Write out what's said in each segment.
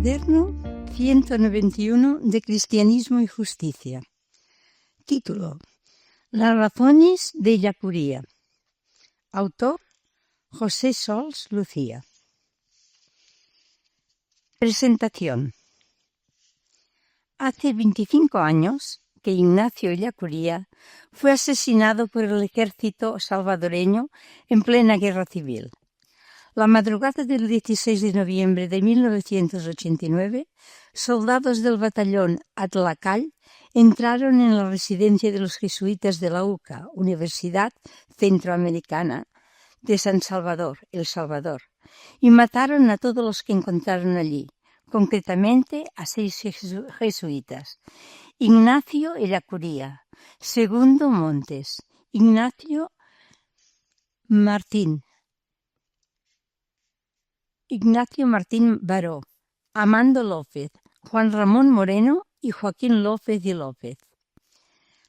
Cuaderno 191 de Cristianismo y Justicia. Título: Las razones de Ellacuría. Autor: José Sols Lucía. Presentación. Hace 25 años que Ignacio Ellacuría fue asesinado por el ejército salvadoreño en plena guerra civil. La madrugada del 16 de noviembre de 1989, soldados del batallón Atlacay entraron en la residencia de los jesuitas de la UCA, Universidad Centroamericana de San Salvador, El Salvador, y mataron a todos los que encontraron allí, concretamente a 6 jesuitas: Ignacio Ellacuría, Segundo Montes, Ignacio Martín Baró, Amando López, Juan Ramón Moreno y Joaquín López y López.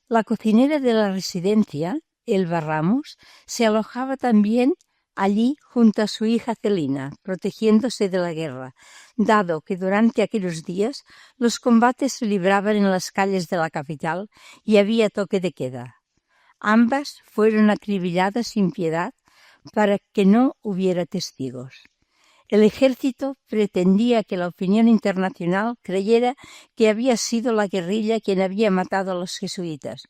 La cocinera de la residencia, Elba Ramos, se alojaba también allí junto a su hija Celina, protegiéndose de la guerra, dado que durante aquellos días los combates se libraban en las calles de la capital y había toque de queda. Ambas fueron acribilladas sin piedad para que no hubiera testigos. El ejército pretendía que la opinión internacional creyera que había sido la guerrilla quien había matado a los jesuitas,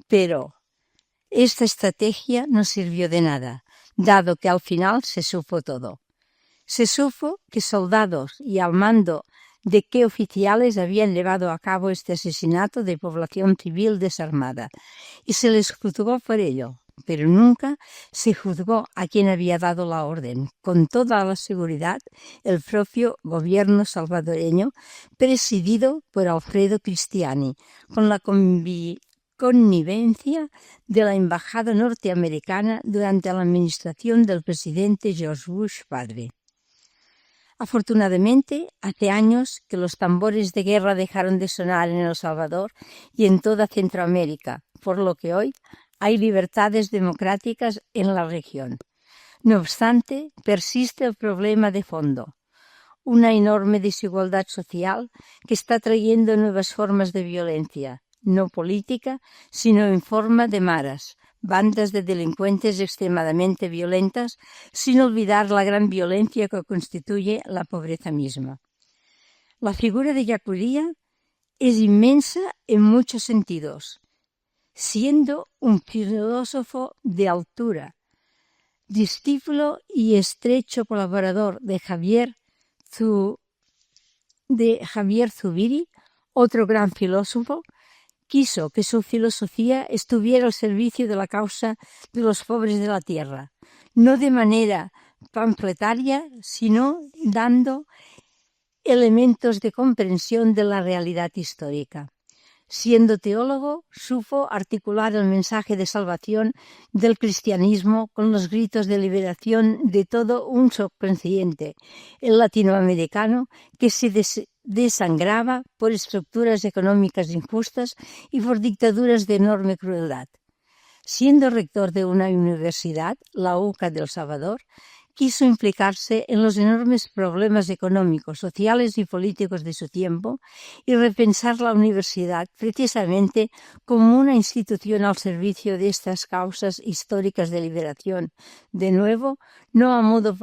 pero esta estrategia no sirvió de nada, dado que al final se supo todo. Se supo que soldados y al mando de qué oficiales habían llevado a cabo este asesinato de población civil desarmada, y se les juzgó por ello. Pero nunca se juzgó a quien había dado la orden. Con toda la seguridad, el propio gobierno salvadoreño, presidido por Alfredo Cristiani, con la connivencia de la embajada norteamericana durante la administración del presidente George Bush padre. Afortunadamente, hace años que los tambores de guerra dejaron de sonar en El Salvador y en toda Centroamérica, por lo que hoy hay libertades democráticas en la región. No obstante, persiste el problema de fondo: una enorme desigualdad social que está trayendo nuevas formas de violencia, no política, sino en forma de maras, bandas de delincuentes extremadamente violentas, sin olvidar la gran violencia que constituye la pobreza misma. La figura de Ellacuría es inmensa en muchos sentidos, siendo un filósofo de altura, discípulo y estrecho colaborador de Javier Zubiri, otro gran filósofo. Quiso que su filosofía estuviera al servicio de la causa de los pobres de la tierra, no de manera panfletaria, sino dando elementos de comprensión de la realidad histórica. Siendo teólogo, supo articular el mensaje de salvación del cristianismo con los gritos de liberación de todo un subconsciente, el latinoamericano, que se desangraba por estructuras económicas injustas y por dictaduras de enorme crueldad. Siendo rector de una universidad, la UCA de El Salvador, quiso implicarse en los enormes problemas económicos, sociales y políticos de su tiempo y repensar la universidad precisamente como una institución al servicio de estas causas históricas de liberación, de nuevo, no a modo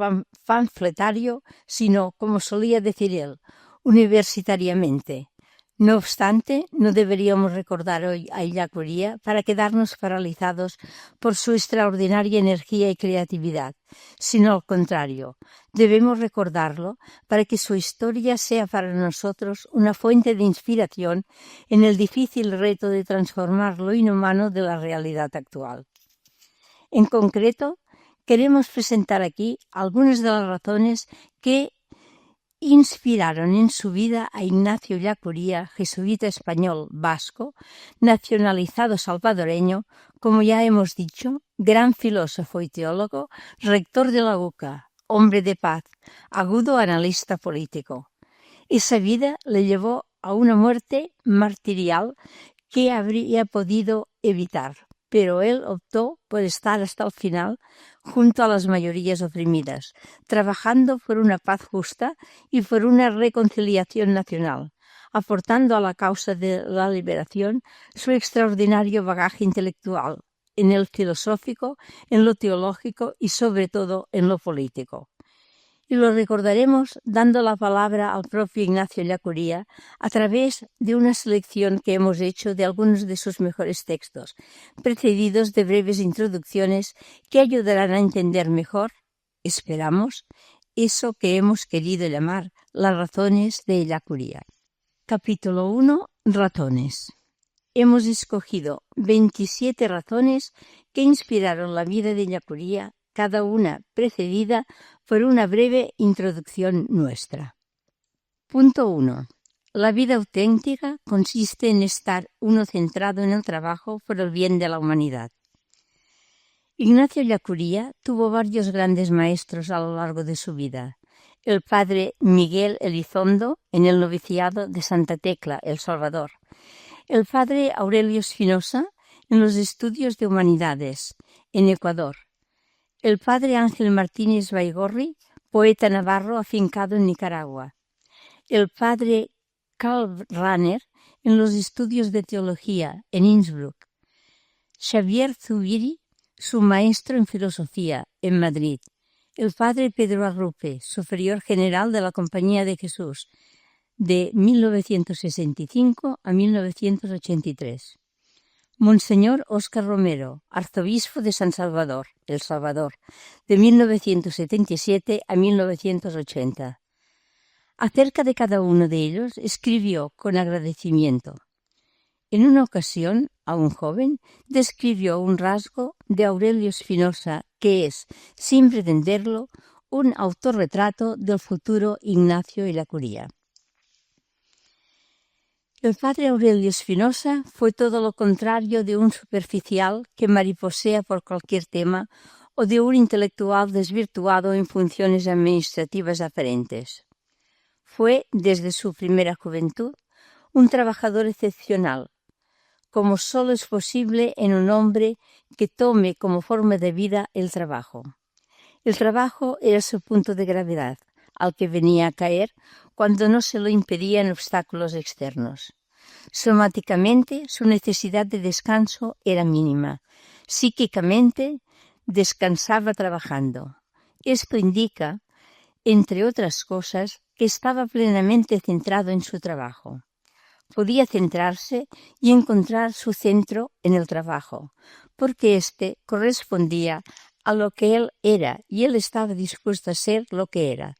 panfletario, sino, como solía decir él, universitariamente. No obstante, no deberíamos recordar hoy a Ellacuría para quedarnos paralizados por su extraordinaria energía y creatividad, sino al contrario, debemos recordarlo para que su historia sea para nosotros una fuente de inspiración en el difícil reto de transformar lo inhumano de la realidad actual. En concreto, queremos presentar aquí algunas de las razones que inspiraron en su vida a Ignacio Ellacuría, jesuita español vasco, nacionalizado salvadoreño, como ya hemos dicho, gran filósofo y teólogo, rector de la UCA, hombre de paz, agudo analista político. Esa vida le llevó a una muerte martirial que habría podido evitar, pero él optó por estar hasta el final junto a las mayorías oprimidas, trabajando por una paz justa y por una reconciliación nacional, aportando a la causa de la liberación su extraordinario bagaje intelectual, en el filosófico, en lo teológico y sobre todo en lo político. Y lo recordaremos dando la palabra al propio Ignacio Ellacuría a través de una selección que hemos hecho de algunos de sus mejores textos, precedidos de breves introducciones que ayudarán a entender mejor, esperamos, eso que hemos querido llamar las razones de Ellacuría. Capítulo 1. Ratones. Hemos escogido 27 razones que inspiraron la vida de Ellacuría, cada una precedida por una breve introducción nuestra. Punto 1. La vida auténtica consiste en estar uno centrado en el trabajo por el bien de la humanidad. Ignacio Ellacuría tuvo varios grandes maestros a lo largo de su vida. El padre Miguel Elizondo en el noviciado de Santa Tecla, El Salvador. El padre Aurelio Espinosa en los estudios de humanidades, en Ecuador. El padre Ángel Martínez Baigorri, poeta navarro afincado en Nicaragua. El padre Karl Rahner en los estudios de teología, en Innsbruck. Xavier Zubiri, su maestro en filosofía, en Madrid. El padre Pedro Arrupe, superior general de la Compañía de Jesús, de 1965 a 1983. Monseñor Óscar Romero, arzobispo de San Salvador, El Salvador, de 1977 a 1980. Acerca de cada uno de ellos escribió con agradecimiento. En una ocasión, a un joven, describió un rasgo de Aurelio Espinosa que es, sin pretenderlo, un autorretrato del futuro Ignacio Ellacuría. El padre Aurelio Espinosa fue todo lo contrario de un superficial que mariposea por cualquier tema o de un intelectual desvirtuado en funciones administrativas aparentes. Fue, desde su primera juventud, un trabajador excepcional, como solo es posible en un hombre que tome como forma de vida el trabajo. El trabajo era su punto de gravedad, al que venía a caer cuando no se lo impedían obstáculos externos. Somáticamente, su necesidad de descanso era mínima. Psíquicamente, descansaba trabajando. Esto indica, entre otras cosas, que estaba plenamente centrado en su trabajo. Podía centrarse y encontrar su centro en el trabajo, porque éste correspondía a lo que él era y él estaba dispuesto a ser lo que era.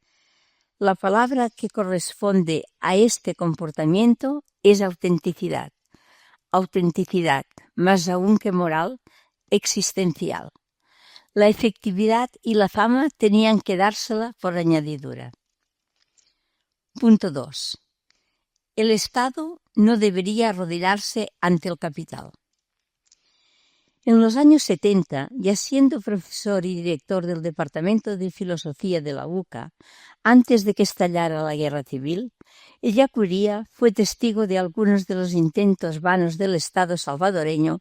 La palabra que corresponde a este comportamiento es autenticidad. Autenticidad, más aún que moral, existencial. La efectividad y la fama tenían que dársela por añadidura. Punto 2. El Estado no debería arrodillarse ante el capital. En los años 70, ya siendo profesor y director del Departamento de Filosofía de la UCA, antes de que estallara la Guerra Civil, Ellacuría fue testigo de algunos de los intentos vanos del Estado salvadoreño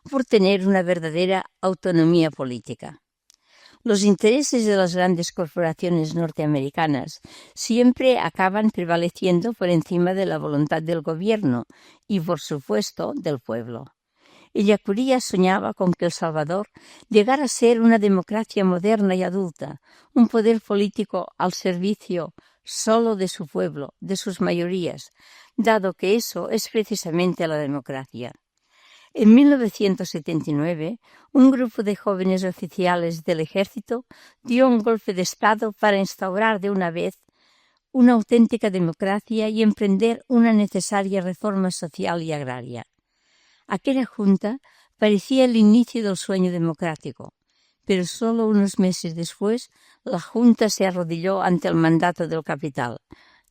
por tener una verdadera autonomía política. Los intereses de las grandes corporaciones norteamericanas siempre acaban prevaleciendo por encima de la voluntad del gobierno y, por supuesto, del pueblo. Ellacuría soñaba con que El Salvador llegara a ser una democracia moderna y adulta, un poder político al servicio solo de su pueblo, de sus mayorías, dado que eso es precisamente la democracia. En 1979, un grupo de jóvenes oficiales del ejército dio un golpe de Estado para instaurar de una vez una auténtica democracia y emprender una necesaria reforma social y agraria. Aquella junta parecía el inicio del sueño democrático, pero solo unos meses después la junta se arrodilló ante el mandato del capital,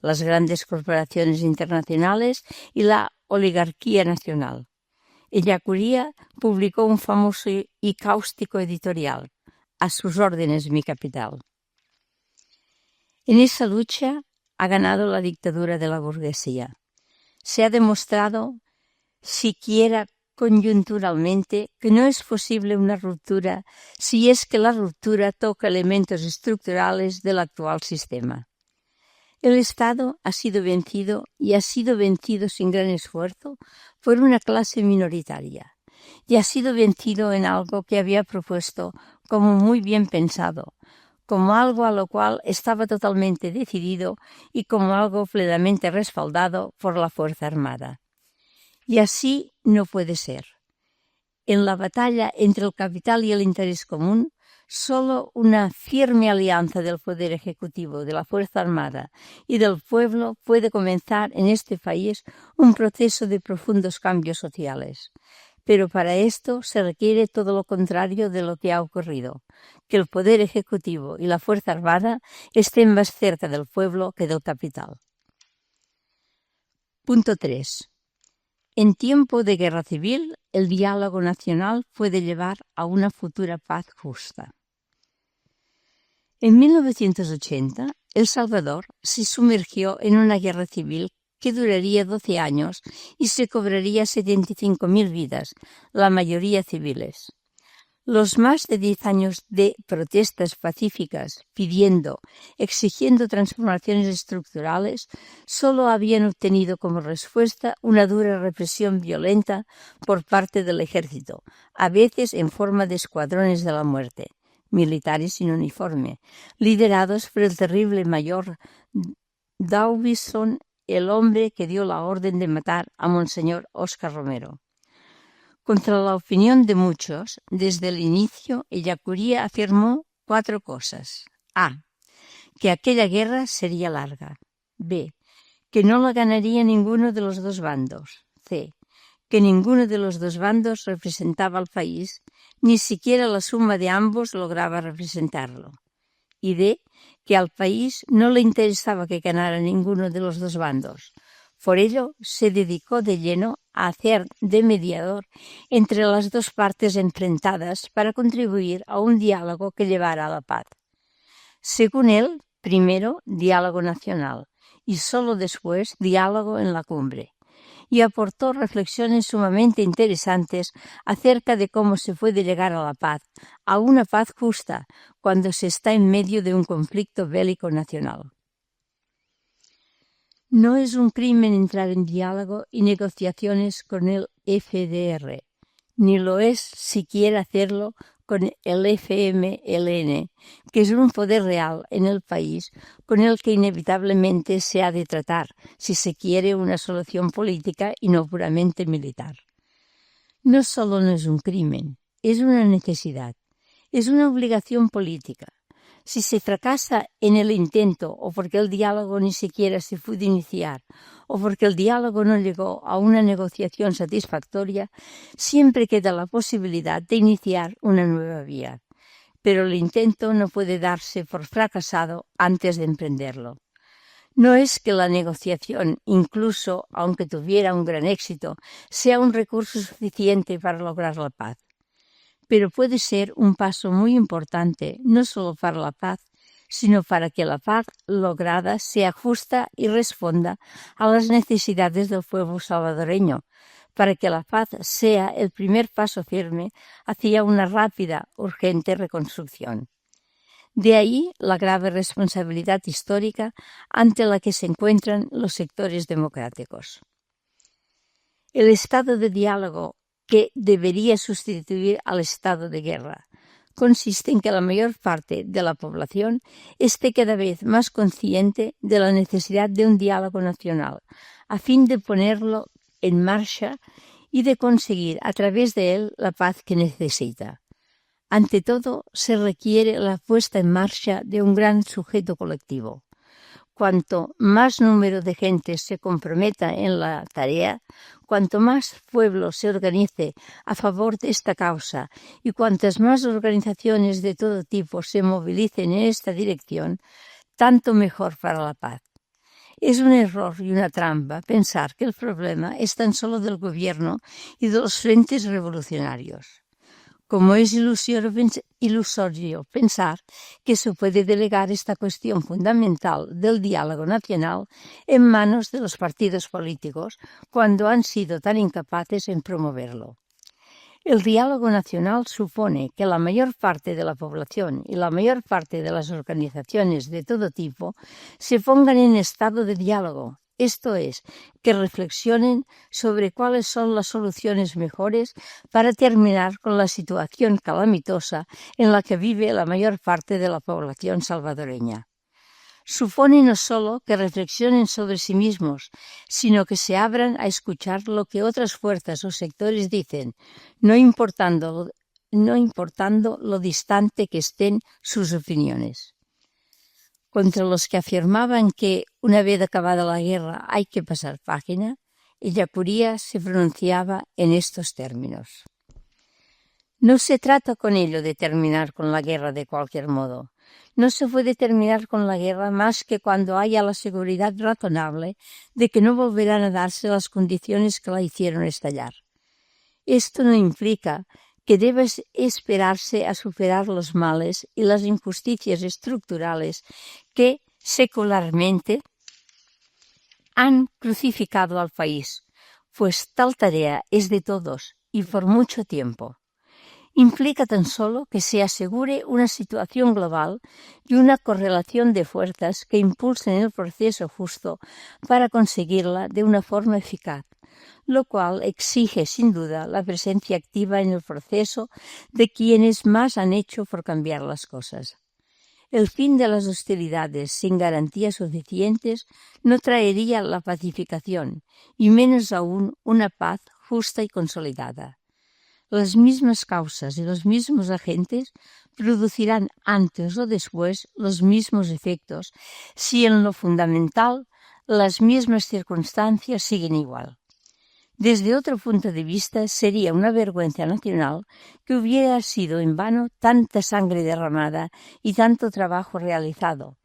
las grandes corporaciones internacionales y la oligarquía nacional. Ellacuría publicó un famoso y cáustico editorial, A sus órdenes, mi capital. En esa lucha ha ganado la dictadura de la burguesía. Se ha demostrado siquiera coyunturalmente que no es posible una ruptura si es que la ruptura toca elementos estructurales del actual sistema. El Estado ha sido vencido y ha sido vencido sin gran esfuerzo por una clase minoritaria y ha sido vencido en algo que había propuesto como muy bien pensado, como algo a lo cual estaba totalmente decidido y como algo plenamente respaldado por la Fuerza Armada. Y así no puede ser. En la batalla entre el capital y el interés común, solo una firme alianza del Poder Ejecutivo, de la Fuerza Armada y del pueblo puede comenzar en este país un proceso de profundos cambios sociales. Pero para esto se requiere todo lo contrario de lo que ha ocurrido, que el Poder Ejecutivo y la Fuerza Armada estén más cerca del pueblo que del capital. Punto 3. En tiempo de guerra civil, el diálogo nacional puede llevar a una futura paz justa. En 1980, El Salvador se sumergió en una guerra civil que duraría 12 años y se cobraría 75.000 vidas, la mayoría civiles. Los más de 10 años de protestas pacíficas exigiendo transformaciones estructurales, solo habían obtenido como respuesta una dura represión violenta por parte del ejército, a veces en forma de escuadrones de la muerte, militares sin uniforme, liderados por el terrible mayor Davidson, el hombre que dio la orden de matar a Monseñor Óscar Romero. Contra la opinión de muchos, desde el inicio, Ellacuría afirmó 4 cosas. A. Que aquella guerra sería larga. B. Que no la ganaría ninguno de los dos bandos. C. Que ninguno de los dos bandos representaba al país, ni siquiera la suma de ambos lograba representarlo. Y D. Que al país no le interesaba que ganara ninguno de los dos bandos. Por ello, se dedicó de lleno a hacer de mediador entre las dos partes enfrentadas para contribuir a un diálogo que llevara a la paz. Según él, primero diálogo nacional y solo después diálogo en la cumbre. Y aportó reflexiones sumamente interesantes acerca de cómo se puede llegar a la paz, a una paz justa, cuando se está en medio de un conflicto bélico nacional. No es un crimen entrar en diálogo y negociaciones con el FDR, ni lo es siquiera hacerlo con el FMLN, que es un poder real en el país con el que inevitablemente se ha de tratar si se quiere una solución política y no puramente militar. No solo no es un crimen, es una necesidad, es una obligación política. Si se fracasa en el intento o porque el diálogo ni siquiera se pudo iniciar o porque el diálogo no llegó a una negociación satisfactoria, siempre queda la posibilidad de iniciar una nueva vía. Pero el intento no puede darse por fracasado antes de emprenderlo. No es que la negociación, incluso aunque tuviera un gran éxito, sea un recurso suficiente para lograr la paz. Pero puede ser un paso muy importante, no solo para la paz, sino para que la paz lograda sea justa y responda a las necesidades del pueblo salvadoreño, para que la paz sea el primer paso firme hacia una rápida, urgente reconstrucción. De ahí la grave responsabilidad histórica ante la que se encuentran los sectores democráticos. El estado de diálogo que debería sustituir al estado de guerra consiste en que la mayor parte de la población esté cada vez más consciente de la necesidad de un diálogo nacional, a fin de ponerlo en marcha y de conseguir a través de él la paz que necesita. Ante todo, se requiere la puesta en marcha de un gran sujeto colectivo. Cuanto más número de gente se comprometa en la tarea, cuanto más pueblo se organice a favor de esta causa y cuantas más organizaciones de todo tipo se movilicen en esta dirección, tanto mejor para la paz. Es un error y una trampa pensar que el problema es tan solo del gobierno y de los frentes revolucionarios. Como es ilusorio pensar que se puede delegar esta cuestión fundamental del diálogo nacional en manos de los partidos políticos cuando han sido tan incapaces en promoverlo. El diálogo nacional supone que la mayor parte de la población y la mayor parte de las organizaciones de todo tipo se pongan en estado de diálogo, esto es, que reflexionen sobre cuáles son las soluciones mejores para terminar con la situación calamitosa en la que vive la mayor parte de la población salvadoreña. Supone no solo que reflexionen sobre sí mismos, sino que se abran a escuchar lo que otras fuerzas o sectores dicen, no importando lo distante que estén sus opiniones. Contra los que afirmaban que, una vez acabada la guerra, hay que pasar página, Ellacuría se pronunciaba en estos términos. No se trata con ello de terminar con la guerra de cualquier modo. No se puede terminar con la guerra más que cuando haya la seguridad razonable de que no volverán a darse las condiciones que la hicieron estallar. Esto no implica que debe esperarse a superar los males y las injusticias estructurales que secularmente han crucificado al país, pues tal tarea es de todos y por mucho tiempo. Implica tan solo que se asegure una situación global y una correlación de fuerzas que impulsen el proceso justo para conseguirla de una forma eficaz, lo cual exige sin duda la presencia activa en el proceso de quienes más han hecho por cambiar las cosas. El fin de las hostilidades sin garantías suficientes no traería la pacificación y menos aún una paz justa y consolidada. Las mismas causas y los mismos agentes producirán antes o después los mismos efectos si en lo fundamental las mismas circunstancias siguen igual. Desde otro punto de vista, sería una vergüenza nacional que hubiera sido en vano tanta sangre derramada y tanto trabajo realizado,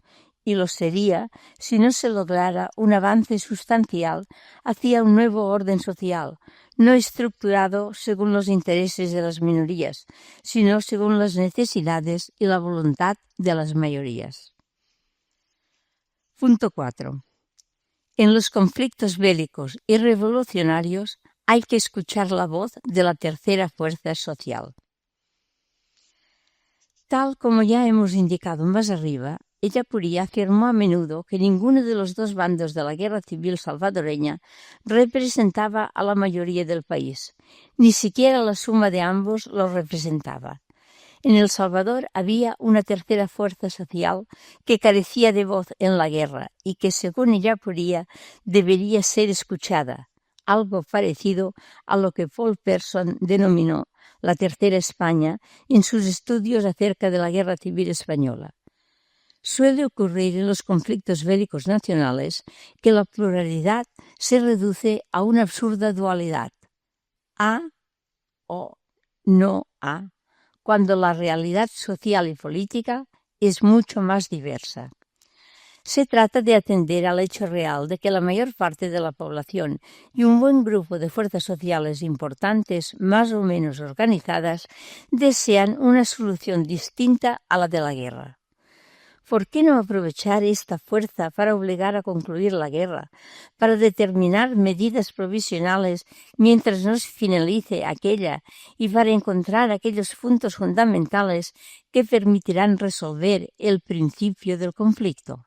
y lo sería si no se lograra un avance sustancial hacia un nuevo orden social, no estructurado según los intereses de las minorías, sino según las necesidades y la voluntad de las mayorías. Punto 4. En los conflictos bélicos y revolucionarios hay que escuchar la voz de la tercera fuerza social. Tal como ya hemos indicado más arriba, Ellacuría afirmó a menudo que ninguno de los dos bandos de la guerra civil salvadoreña representaba a la mayoría del país, ni siquiera la suma de ambos lo representaba. En El Salvador había una tercera fuerza social que carecía de voz en la guerra y que, según Ellacuría, debería ser escuchada, algo parecido a lo que Paul Person denominó la Tercera España en sus estudios acerca de la Guerra Civil Española. Suele ocurrir en los conflictos bélicos nacionales que la pluralidad se reduce a una absurda dualidad, a o no a, cuando la realidad social y política es mucho más diversa. Se trata de atender al hecho real de que la mayor parte de la población y un buen grupo de fuerzas sociales importantes, más o menos organizadas, desean una solución distinta a la de la guerra. ¿Por qué no aprovechar esta fuerza para obligar a concluir la guerra, para determinar medidas provisionales mientras no se finalice aquella y para encontrar aquellos puntos fundamentales que permitirán resolver el principio del conflicto?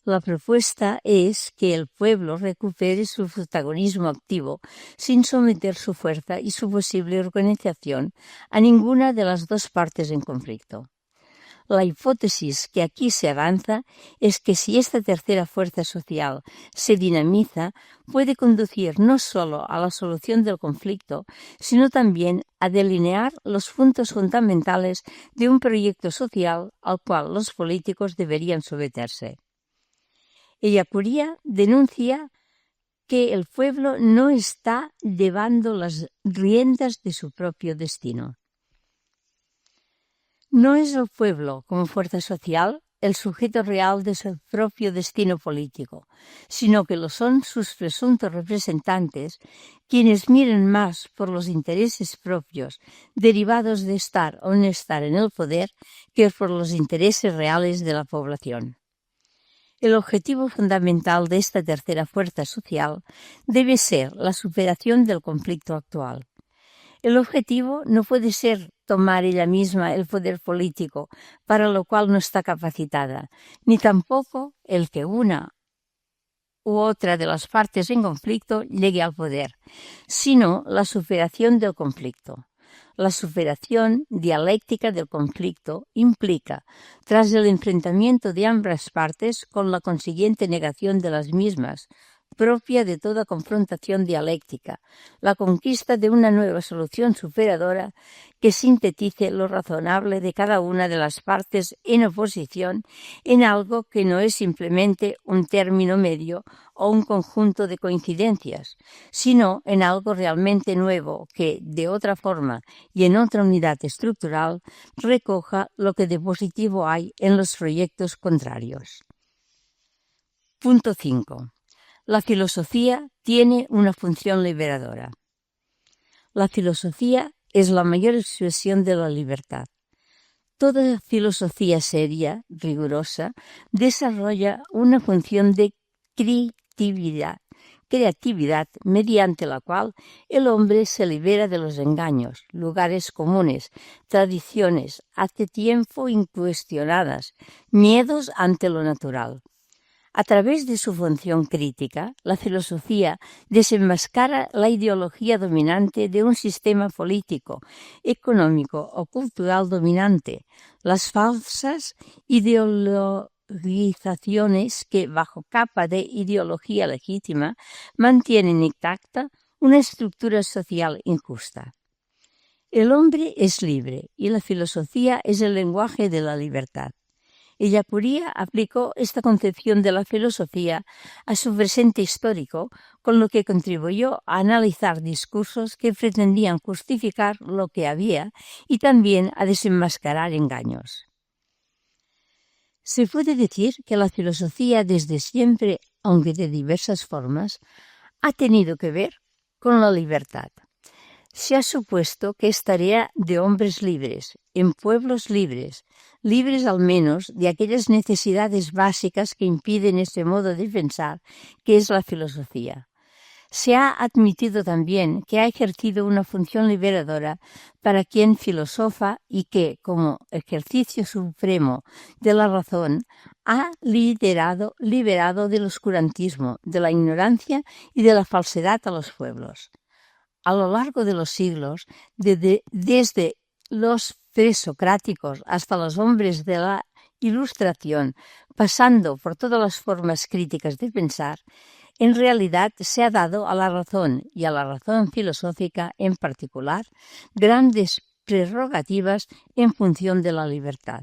La propuesta es que el pueblo recupere su protagonismo activo sin someter su fuerza y su posible organización a ninguna de las dos partes en conflicto. La hipótesis que aquí se avanza es que si esta tercera fuerza social se dinamiza, puede conducir no solo a la solución del conflicto, sino también a delinear los puntos fundamentales de un proyecto social al cual los políticos deberían someterse. Ellacuría denuncia que el pueblo no está llevando las riendas de su propio destino. No es el pueblo, como fuerza social, el sujeto real de su propio destino político, sino que lo son sus presuntos representantes, quienes miran más por los intereses propios derivados de estar o no estar en el poder que por los intereses reales de la población. El objetivo fundamental de esta tercera fuerza social debe ser la superación del conflicto actual. El objetivo no puede ser tomar ella misma el poder político, para lo cual no está capacitada, ni tampoco el que una u otra de las partes en conflicto llegue al poder, sino la superación del conflicto. La superación dialéctica del conflicto implica, tras el enfrentamiento de ambas partes con la consiguiente negación de las mismas, propia de toda confrontación dialéctica, la conquista de una nueva solución superadora que sintetice lo razonable de cada una de las partes en oposición en algo que no es simplemente un término medio o un conjunto de coincidencias, sino en algo realmente nuevo que, de otra forma y en otra unidad estructural, recoja lo que de positivo hay en los proyectos contrarios. Punto 5. La filosofía tiene una función liberadora. La filosofía es la mayor expresión de la libertad. Toda filosofía seria, rigurosa, desarrolla una función de creatividad mediante la cual el hombre se libera de los engaños, lugares comunes, tradiciones hace tiempo incuestionadas, miedos ante lo natural. A través de su función crítica, la filosofía desenmascara la ideología dominante de un sistema político, económico o cultural dominante, las falsas ideologizaciones que, bajo capa de ideología legítima, mantienen intacta una estructura social injusta. El hombre es libre y la filosofía es el lenguaje de la libertad. Ellacuría aplicó esta concepción de la filosofía a su presente histórico, con lo que contribuyó a analizar discursos que pretendían justificar lo que había y también a desenmascarar engaños. Se puede decir que la filosofía desde siempre, aunque de diversas formas, ha tenido que ver con la libertad. Se ha supuesto que es tarea de hombres libres, en pueblos libres, libres al menos de aquellas necesidades básicas que impiden ese modo de pensar que es la filosofía. Se ha admitido también que ha ejercido una función liberadora para quien filosofa y que, como ejercicio supremo de la razón, ha liberado del oscurantismo, de la ignorancia y de la falsedad a los pueblos. A lo largo de los siglos, desde los presocráticos hasta los hombres de la Ilustración, pasando por todas las formas críticas de pensar, en realidad se ha dado a la razón y a la razón filosófica en particular grandes prerrogativas en función de la libertad.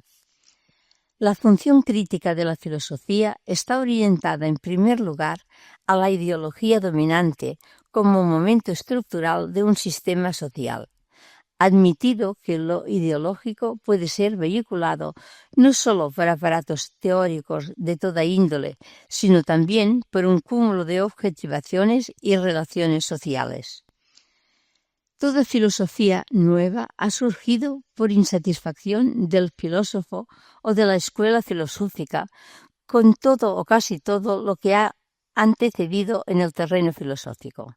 La función crítica de la filosofía está orientada en primer lugar a la ideología dominante como momento estructural de un sistema social, admitido que lo ideológico puede ser vehiculado no solo por aparatos teóricos de toda índole, sino también por un cúmulo de objetivaciones y relaciones sociales. Toda filosofía nueva ha surgido por insatisfacción del filósofo o de la escuela filosófica con todo o casi todo lo que ha antecedido en el terreno filosófico.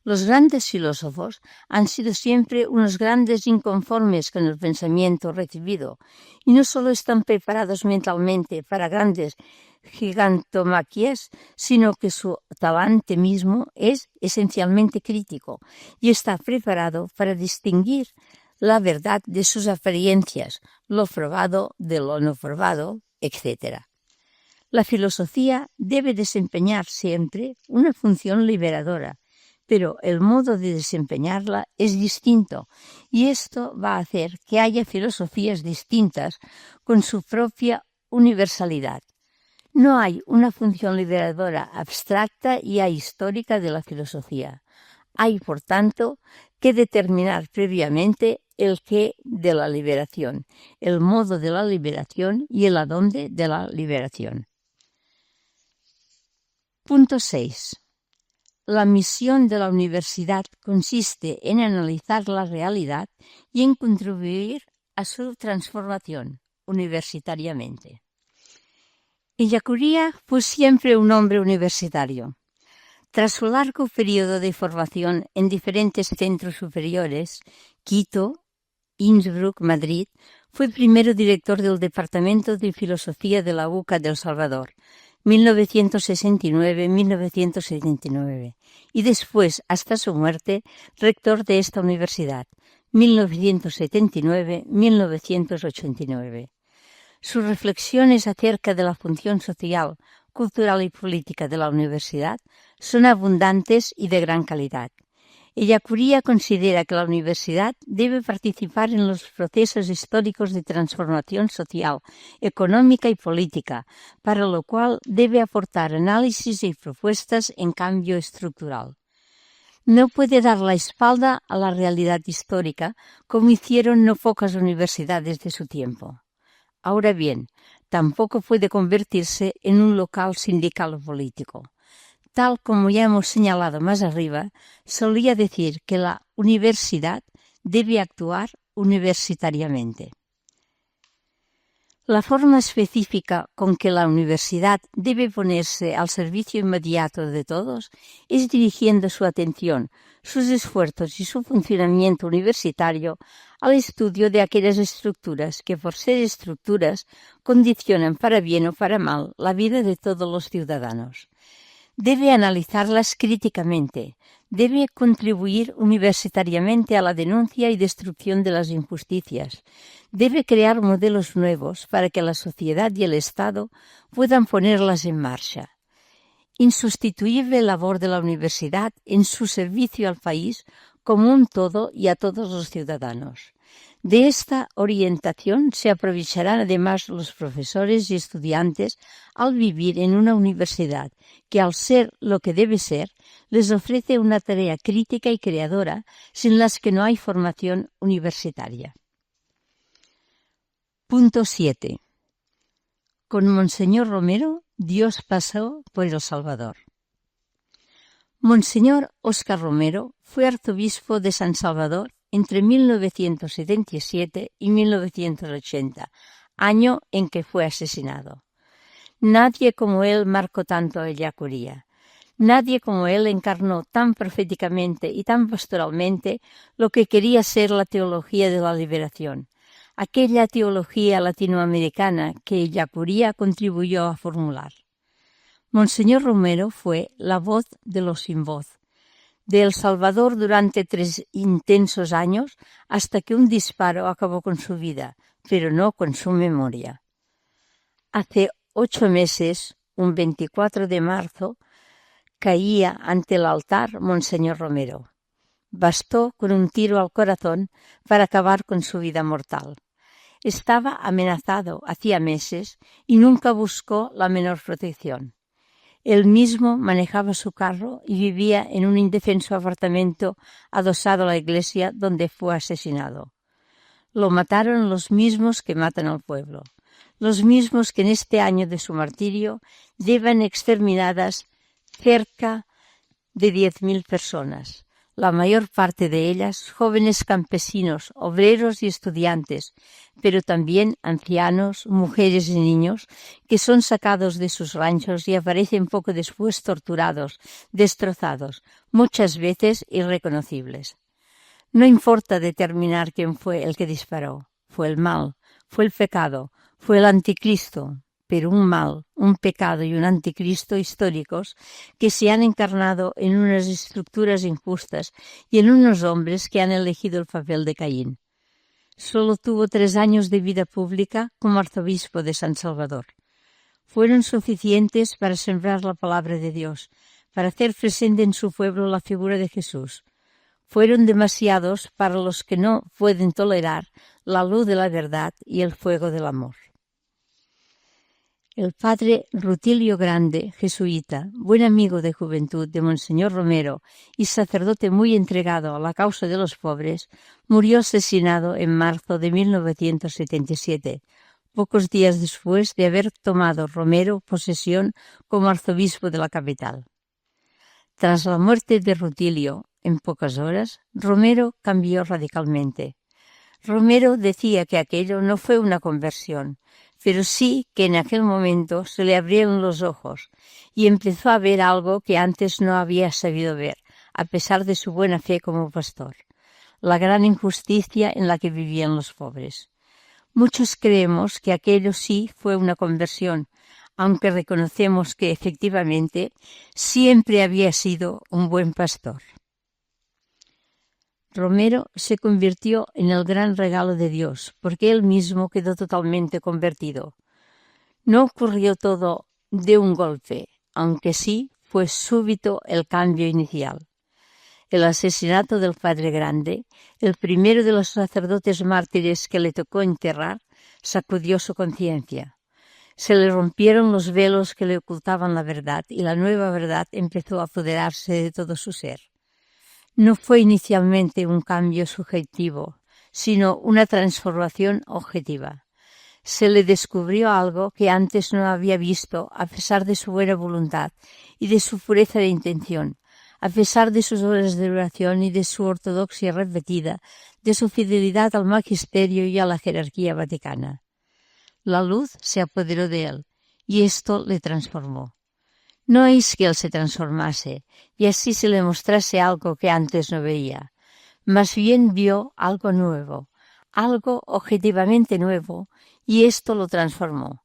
Los grandes filósofos han sido siempre unos grandes inconformes con el pensamiento recibido y no solo están preparados mentalmente para grandes gigantomaquias, sino que su talante mismo es esencialmente crítico y está preparado para distinguir la verdad de sus apariencias, lo probado de lo no probado, etc. La filosofía debe desempeñar siempre una función liberadora, pero el modo de desempeñarla es distinto y esto va a hacer que haya filosofías distintas con su propia universalidad. No hay una función liberadora abstracta y ahistórica de la filosofía. Hay, por tanto, que determinar previamente el qué de la liberación, el modo de la liberación y el adónde de la liberación. Punto 6. La misión de la universidad consiste en analizar la realidad y en contribuir a su transformación universitariamente. Ellacuría fue siempre un hombre universitario. Tras su largo periodo de formación en diferentes centros superiores, Quito, Innsbruck, Madrid, fue primero director del Departamento de Filosofía de la UCA de El Salvador, 1969-1979, y después, hasta su muerte, rector de esta universidad, 1979-1989. Sus reflexiones acerca de la función social, cultural y política de la universidad son abundantes y de gran calidad. Ellacuría considera que la universidad debe participar en los procesos históricos de transformación social, económica y política, para lo cual debe aportar análisis y propuestas en cambio estructural. No puede dar la espalda a la realidad histórica, como hicieron no pocas universidades de su tiempo. Ahora bien, tampoco puede convertirse en un local sindical o político. Tal como ya hemos señalado más arriba, solía decir que la universidad debe actuar universitariamente. La forma específica con que la universidad debe ponerse al servicio inmediato de todos es dirigiendo su atención, sus esfuerzos y su funcionamiento universitario al estudio de aquellas estructuras que, por ser estructuras, condicionan para bien o para mal la vida de todos los ciudadanos. Debe analizarlas críticamente, debe contribuir universitariamente a la denuncia y destrucción de las injusticias, debe crear modelos nuevos para que la sociedad y el Estado puedan ponerlas en marcha. Insustituible labor de la universidad en su servicio al país como un todo y a todos los ciudadanos. De esta orientación se aprovecharán además los profesores y estudiantes al vivir en una universidad que, al ser lo que debe ser, les ofrece una tarea crítica y creadora sin las que no hay formación universitaria. Punto 7. Con Monseñor Romero, Dios pasó por El Salvador. Monseñor Óscar Romero fue arzobispo de San Salvador entre 1977 y 1980, año en que fue asesinado. Nadie como él marcó tanto a Ellacuría. Nadie como él encarnó tan proféticamente y tan pastoralmente lo que quería ser la teología de la liberación, aquella teología latinoamericana que Ellacuría contribuyó a formular. Monseñor Romero fue la voz de los sin voz, de El Salvador durante 3 intensos años hasta que un disparo acabó con su vida, pero no con su memoria. Hace 8 meses, un 24 de marzo, caía ante el altar Monseñor Romero. Bastó con un tiro al corazón para acabar con su vida mortal. Estaba amenazado hacía meses y nunca buscó la menor protección. Él mismo manejaba su carro y vivía en un indefenso apartamento adosado a la iglesia donde fue asesinado. Lo mataron los mismos que matan al pueblo, los mismos que en este año de su martirio llevan exterminadas cerca de 10.000 personas, la mayor parte de ellas jóvenes campesinos, obreros y estudiantes, pero también ancianos, mujeres y niños que son sacados de sus ranchos y aparecen poco después torturados, destrozados, muchas veces irreconocibles. No importa determinar quién fue el que disparó, fue el mal, fue el pecado, fue el anticristo, pero un mal, un pecado y un anticristo históricos que se han encarnado en unas estructuras injustas y en unos hombres que han elegido el papel de Caín. Solo tuvo 3 años de vida pública como arzobispo de San Salvador. Fueron suficientes para sembrar la palabra de Dios, para hacer presente en su pueblo la figura de Jesús. Fueron demasiados para los que no pueden tolerar la luz de la verdad y el fuego del amor. El padre Rutilio Grande, jesuita, buen amigo de juventud de Monseñor Romero y sacerdote muy entregado a la causa de los pobres, murió asesinado en marzo de 1977, pocos días después de haber tomado Romero posesión como arzobispo de la capital. Tras la muerte de Rutilio, en pocas horas, Romero cambió radicalmente. Romero decía que aquello no fue una conversión, pero sí que en aquel momento se le abrieron los ojos y empezó a ver algo que antes no había sabido ver, a pesar de su buena fe como pastor: la gran injusticia en la que vivían los pobres. Muchos creemos que aquello sí fue una conversión, aunque reconocemos que efectivamente siempre había sido un buen pastor. Romero se convirtió en el gran regalo de Dios, porque él mismo quedó totalmente convertido. No ocurrió todo de un golpe, aunque sí fue súbito el cambio inicial. El asesinato del Padre Grande, el primero de los sacerdotes mártires que le tocó enterrar, sacudió su conciencia. Se le rompieron los velos que le ocultaban la verdad y la nueva verdad empezó a apoderarse de todo su ser. No fue inicialmente un cambio subjetivo, sino una transformación objetiva. Se le descubrió algo que antes no había visto, a pesar de su buena voluntad y de su pureza de intención, a pesar de sus horas de oración y de su ortodoxia repetida, de su fidelidad al magisterio y a la jerarquía vaticana. La luz se apoderó de él, y esto le transformó. No es que él se transformase, y así se le mostrase algo que antes no veía. Más bien vio algo nuevo, algo objetivamente nuevo, y esto lo transformó.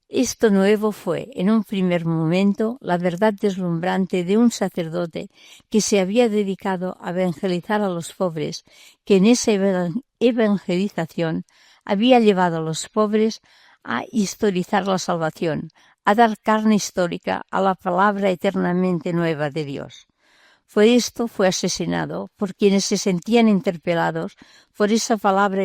Esto nuevo fue, en un primer momento, la verdad deslumbrante de un sacerdote que se había dedicado a evangelizar a los pobres, que en esa evangelización había llevado a los pobres a historizar la salvación, a dar carne histórica a la palabra eternamente nueva de Dios. Por esto fue asesinado por quienes se sentían interpelados por esa palabra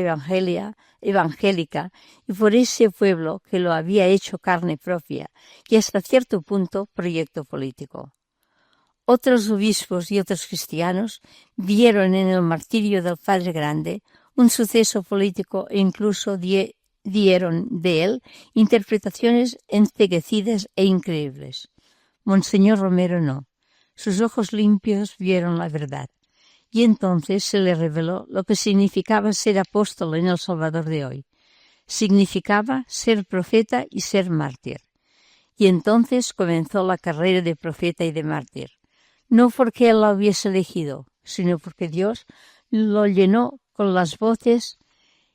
evangélica y por ese pueblo que lo había hecho carne propia y hasta cierto punto proyecto político. Otros obispos y otros cristianos vieron en el martirio del Padre Grande un suceso político e incluso dieron de él interpretaciones enceguecidas e increíbles. Monseñor Romero no. Sus ojos limpios vieron la verdad, y entonces se le reveló lo que significaba ser apóstol en El Salvador de hoy. Significaba ser profeta y ser mártir. Y entonces comenzó la carrera de profeta y de mártir, no porque él la hubiese elegido, sino porque Dios lo llenó con las voces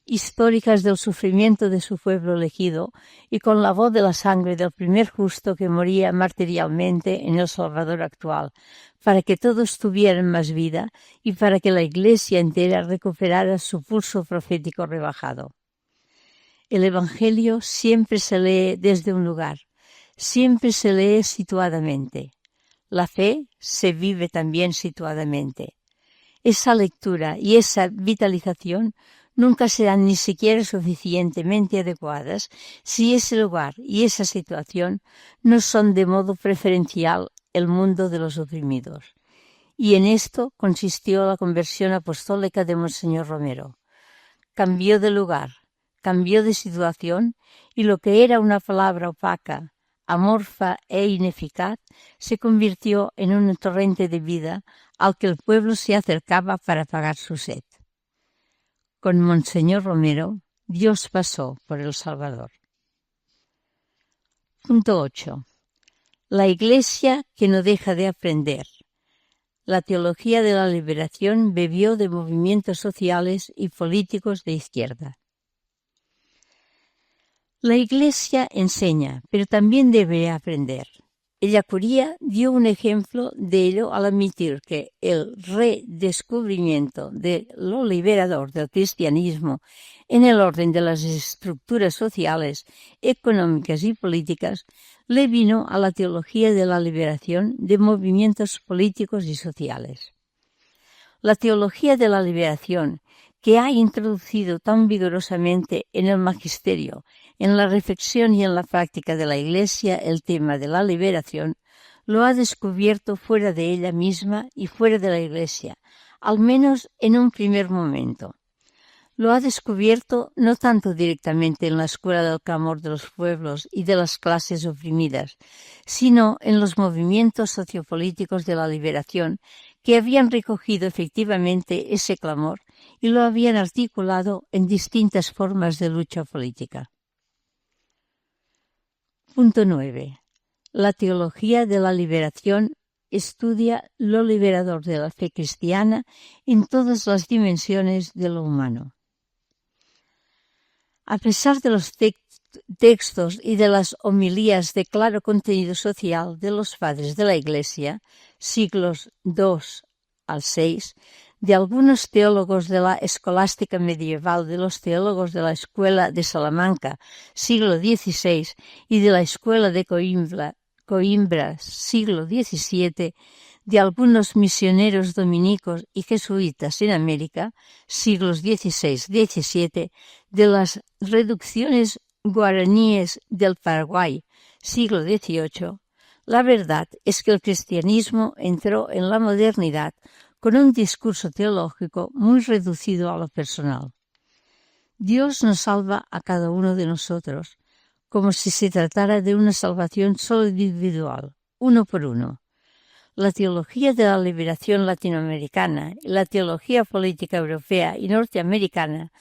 históricas del sufrimiento de su pueblo elegido y con la voz de la sangre del primer justo que moría martirialmente en El Salvador actual, para que todos tuvieran más vida y para que la Iglesia entera recuperara su pulso profético rebajado. El Evangelio siempre se lee desde un lugar, siempre se lee situadamente. La fe se vive también situadamente. Esa lectura y esa vitalización nunca serán ni siquiera suficientemente adecuadas si ese lugar y esa situación no son de modo preferencial el mundo de los oprimidos. Y en esto consistió la conversión apostólica de Monseñor Romero. Cambió de lugar, cambió de situación y lo que era una palabra opaca, amorfa e ineficaz, se convirtió en un torrente de vida al que el pueblo se acercaba para apagar su sed. Con Monseñor Romero, Dios pasó por El Salvador. Punto 8. La Iglesia que no deja de aprender. La teología de la liberación bebió de movimientos sociales y políticos de izquierda. La Iglesia enseña, pero también debe aprender. Ellacuría dio un ejemplo de ello al admitir que el redescubrimiento de lo liberador del cristianismo en el orden de las estructuras sociales, económicas y políticas le vino a la teología de la liberación de movimientos políticos y sociales. La teología de la liberación, que ha introducido tan vigorosamente en el magisterio, en la reflexión y en la práctica de la Iglesia el tema de la liberación, lo ha descubierto fuera de ella misma y fuera de la Iglesia, al menos en un primer momento. Lo ha descubierto no tanto directamente en la escuela del clamor de los pueblos y de las clases oprimidas, sino en los movimientos sociopolíticos de la liberación que habían recogido efectivamente ese clamor y lo habían articulado en distintas formas de lucha política. Punto 9. La teología de la liberación estudia lo liberador de la fe cristiana en todas las dimensiones de lo humano. A pesar de los textos y de las homilías de claro contenido social de los padres de la Iglesia, siglos II al VI, de algunos teólogos de la escolástica medieval, de los teólogos de la Escuela de Salamanca, siglo XVI, y de la Escuela de Coimbra, siglo XVII, de algunos misioneros dominicos y jesuitas en América, siglos XVI-XVII, de las reducciones guaraníes del Paraguay, siglo XVIII, la verdad es que el cristianismo entró en la modernidad con un discurso teológico muy reducido a lo personal. Dios nos salva a cada uno de nosotros, como si se tratara de una salvación solo individual, uno por uno. La teología de la liberación latinoamericana y la teología política europea y norteamericana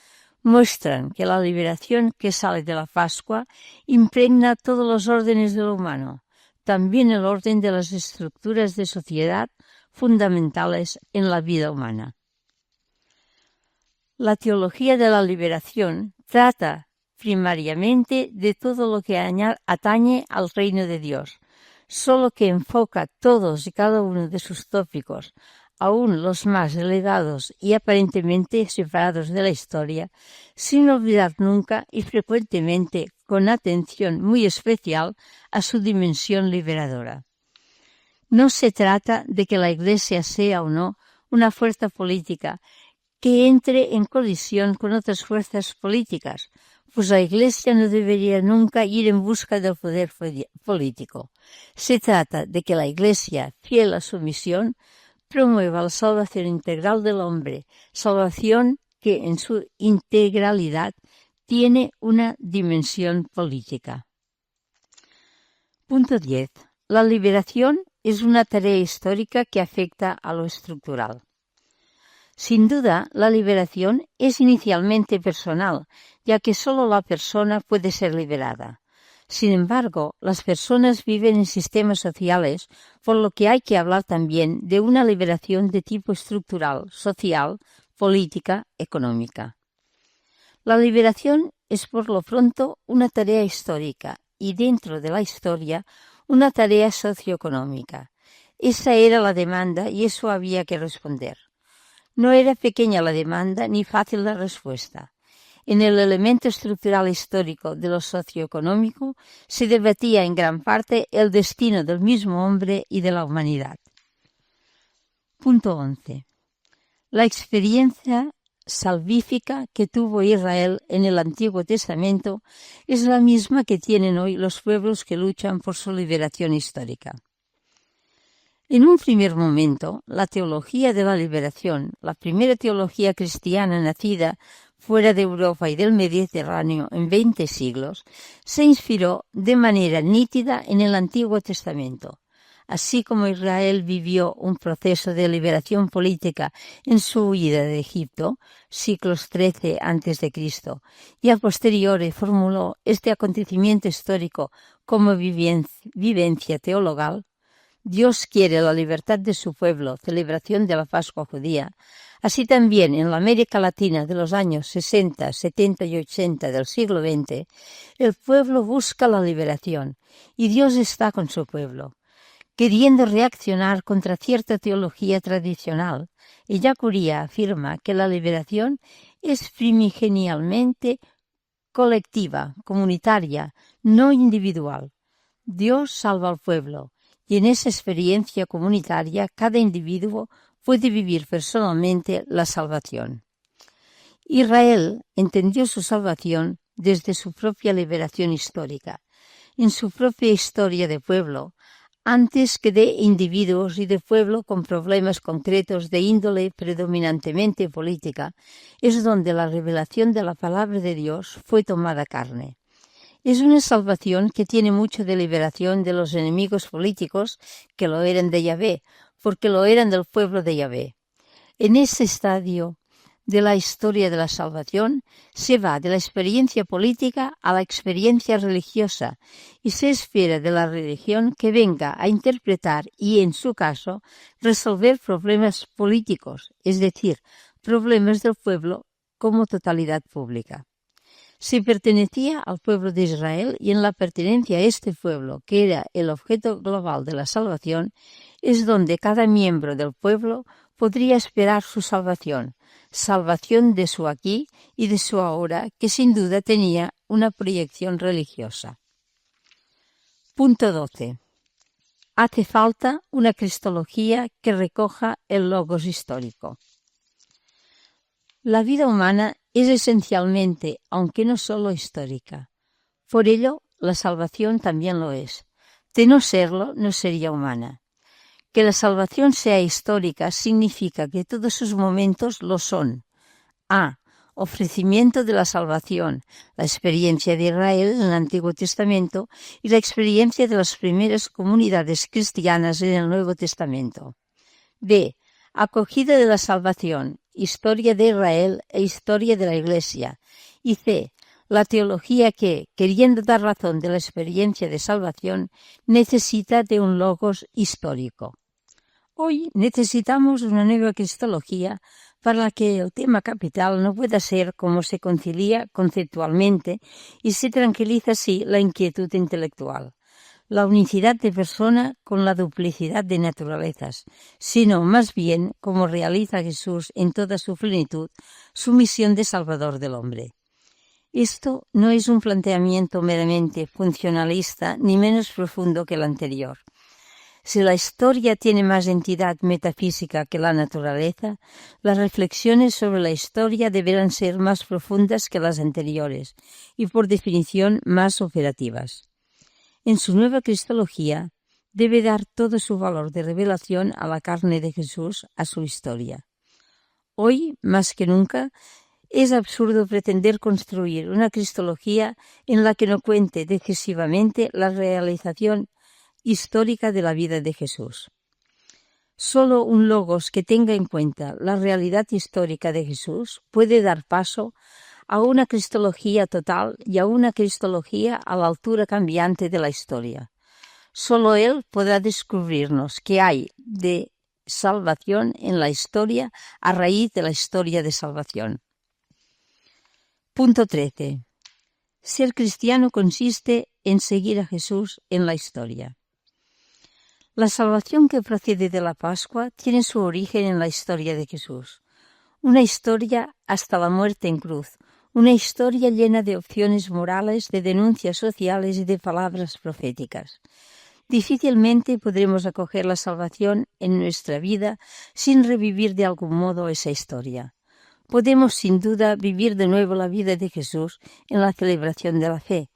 muestran que la liberación que sale de la Pascua impregna todos los órdenes de lo humano, también el orden de las estructuras de sociedad fundamentales en la vida humana. La teología de la liberación trata primariamente de todo lo que atañe al reino de Dios, solo que enfoca todos y cada uno de sus tópicos, aún los más elevados y aparentemente separados de la historia, sin olvidar nunca y frecuentemente con atención muy especial a su dimensión liberadora. No se trata de que la Iglesia sea o no una fuerza política que entre en colisión con otras fuerzas políticas, pues la Iglesia no debería nunca ir en busca del poder político. Se trata de que la Iglesia, fiel a su misión, promueva la salvación integral del hombre, salvación que en su integralidad tiene una dimensión política. Punto 10. La liberación es una tarea histórica que afecta a lo estructural. Sin duda, la liberación es inicialmente personal, ya que solo la persona puede ser liberada. Sin embargo, las personas viven en sistemas sociales, por lo que hay que hablar también de una liberación de tipo estructural, social, política, económica. La liberación es por lo pronto una tarea histórica y dentro de la historia una tarea socioeconómica. Esa era la demanda y eso había que responder. No era pequeña la demanda ni fácil la respuesta. En el elemento estructural histórico de lo socioeconómico se debatía en gran parte el destino del mismo hombre y de la humanidad. Punto 11. La experiencia salvífica que tuvo Israel en el Antiguo Testamento es la misma que tienen hoy los pueblos que luchan por su liberación histórica. En un primer momento, la teología de la liberación, la primera teología cristiana nacida fuera de Europa y del Mediterráneo en 20 siglos, se inspiró de manera nítida en el Antiguo Testamento. Así como Israel vivió un proceso de liberación política en su huida de Egipto, siglos XIII a.C., y a posteriori formuló este acontecimiento histórico como vivencia teologal, Dios quiere la libertad de su pueblo, celebración de la Pascua judía. Así también en la América Latina de los años 60, 70 y 80 del siglo XX, el pueblo busca la liberación y Dios está con su pueblo. Queriendo reaccionar contra cierta teología tradicional, Ellacuría afirma que la liberación es primigenialmente colectiva, comunitaria, no individual. Dios salva al pueblo. Y en esa experiencia comunitaria cada individuo puede vivir personalmente la salvación. Israel entendió su salvación desde su propia liberación histórica, en su propia historia de pueblo, antes que de individuos y de pueblo con problemas concretos de índole predominantemente política, es donde la revelación de la palabra de Dios fue tomada carne. Es una salvación que tiene mucho de liberación de los enemigos políticos que lo eran de Yahvé, porque lo eran del pueblo de Yahvé. En ese estadio de la historia de la salvación se va de la experiencia política a la experiencia religiosa y se espera de la religión que venga a interpretar y, en su caso, resolver problemas políticos, es decir, problemas del pueblo como totalidad pública. Se pertenecía al pueblo de Israel y en la pertenencia a este pueblo, que era el objeto global de la salvación, es donde cada miembro del pueblo podría esperar su salvación de su aquí y de su ahora, que sin duda tenía una proyección religiosa. Punto 12. Hace falta una cristología que recoja el logos histórico. La vida humana es esencialmente, aunque no solo histórica. Por ello, la salvación también lo es. De no serlo, no sería humana. Que la salvación sea histórica significa que todos sus momentos lo son. A. Ofrecimiento de la salvación, la experiencia de Israel en el Antiguo Testamento y la experiencia de las primeras comunidades cristianas en el Nuevo Testamento. B. Acogida de la salvación, historia de Israel e historia de la Iglesia. Y C. La teología que, queriendo dar razón de la experiencia de salvación, necesita de un logos histórico. Hoy necesitamos una nueva cristología para la que el tema capital no pueda ser como se concilia conceptualmente y se tranquiliza así la inquietud intelectual, la unicidad de persona con la duplicidad de naturalezas, sino más bien como realiza Jesús en toda su plenitud su misión de Salvador del hombre. Esto no es un planteamiento meramente funcionalista ni menos profundo que el anterior. Si la historia tiene más entidad metafísica que la naturaleza, las reflexiones sobre la historia deberán ser más profundas que las anteriores y, por definición, más operativas. En su nueva cristología, debe dar todo su valor de revelación a la carne de Jesús, a su historia. Hoy, más que nunca, es absurdo pretender construir una cristología en la que no cuente decisivamente la realización histórica de la vida de Jesús. Solo un logos que tenga en cuenta la realidad histórica de Jesús puede dar paso a una cristología total y a una cristología a la altura cambiante de la historia. Solo Él podrá descubrirnos qué hay de salvación en la historia a raíz de la historia de salvación. Punto 13. Ser cristiano consiste en seguir a Jesús en la historia. La salvación que procede de la Pascua tiene su origen en la historia de Jesús. Una historia hasta la muerte en cruz, una historia llena de opciones morales, de denuncias sociales y de palabras proféticas. Difícilmente podremos acoger la salvación en nuestra vida sin revivir de algún modo esa historia. Podemos sin duda vivir de nuevo la vida de Jesús en la celebración de la fe,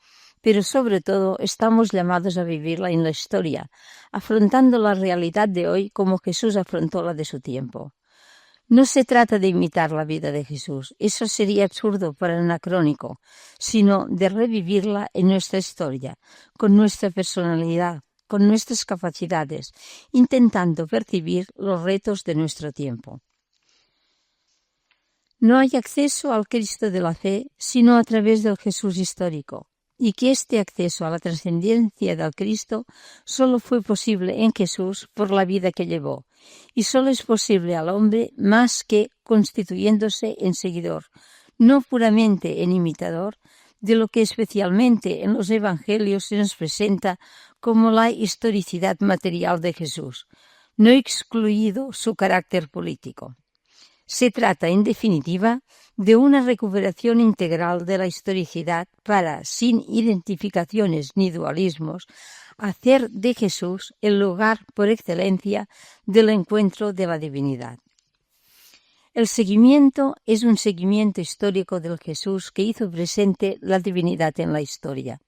pero sobre todo estamos llamados a vivirla en la historia, afrontando la realidad de hoy como Jesús afrontó la de su tiempo. No se trata de imitar la vida de Jesús, eso sería absurdo para anacrónico, sino de revivirla en nuestra historia, con nuestra personalidad, con nuestras capacidades, intentando percibir los retos de nuestro tiempo. No hay acceso al Cristo de la fe sino a través del Jesús histórico, y que este acceso a la trascendencia del Cristo solo fue posible en Jesús por la vida que llevó, y solo es posible al hombre más que constituyéndose en seguidor, no puramente en imitador, de lo que especialmente en los Evangelios se nos presenta como la historicidad material de Jesús, no excluido su carácter político. Se trata, en definitiva, de una recuperación integral de la historicidad para, sin identificaciones ni dualismos, hacer de Jesús el lugar por excelencia del encuentro de la divinidad. El seguimiento es un seguimiento histórico del Jesús que hizo presente la divinidad en la historia.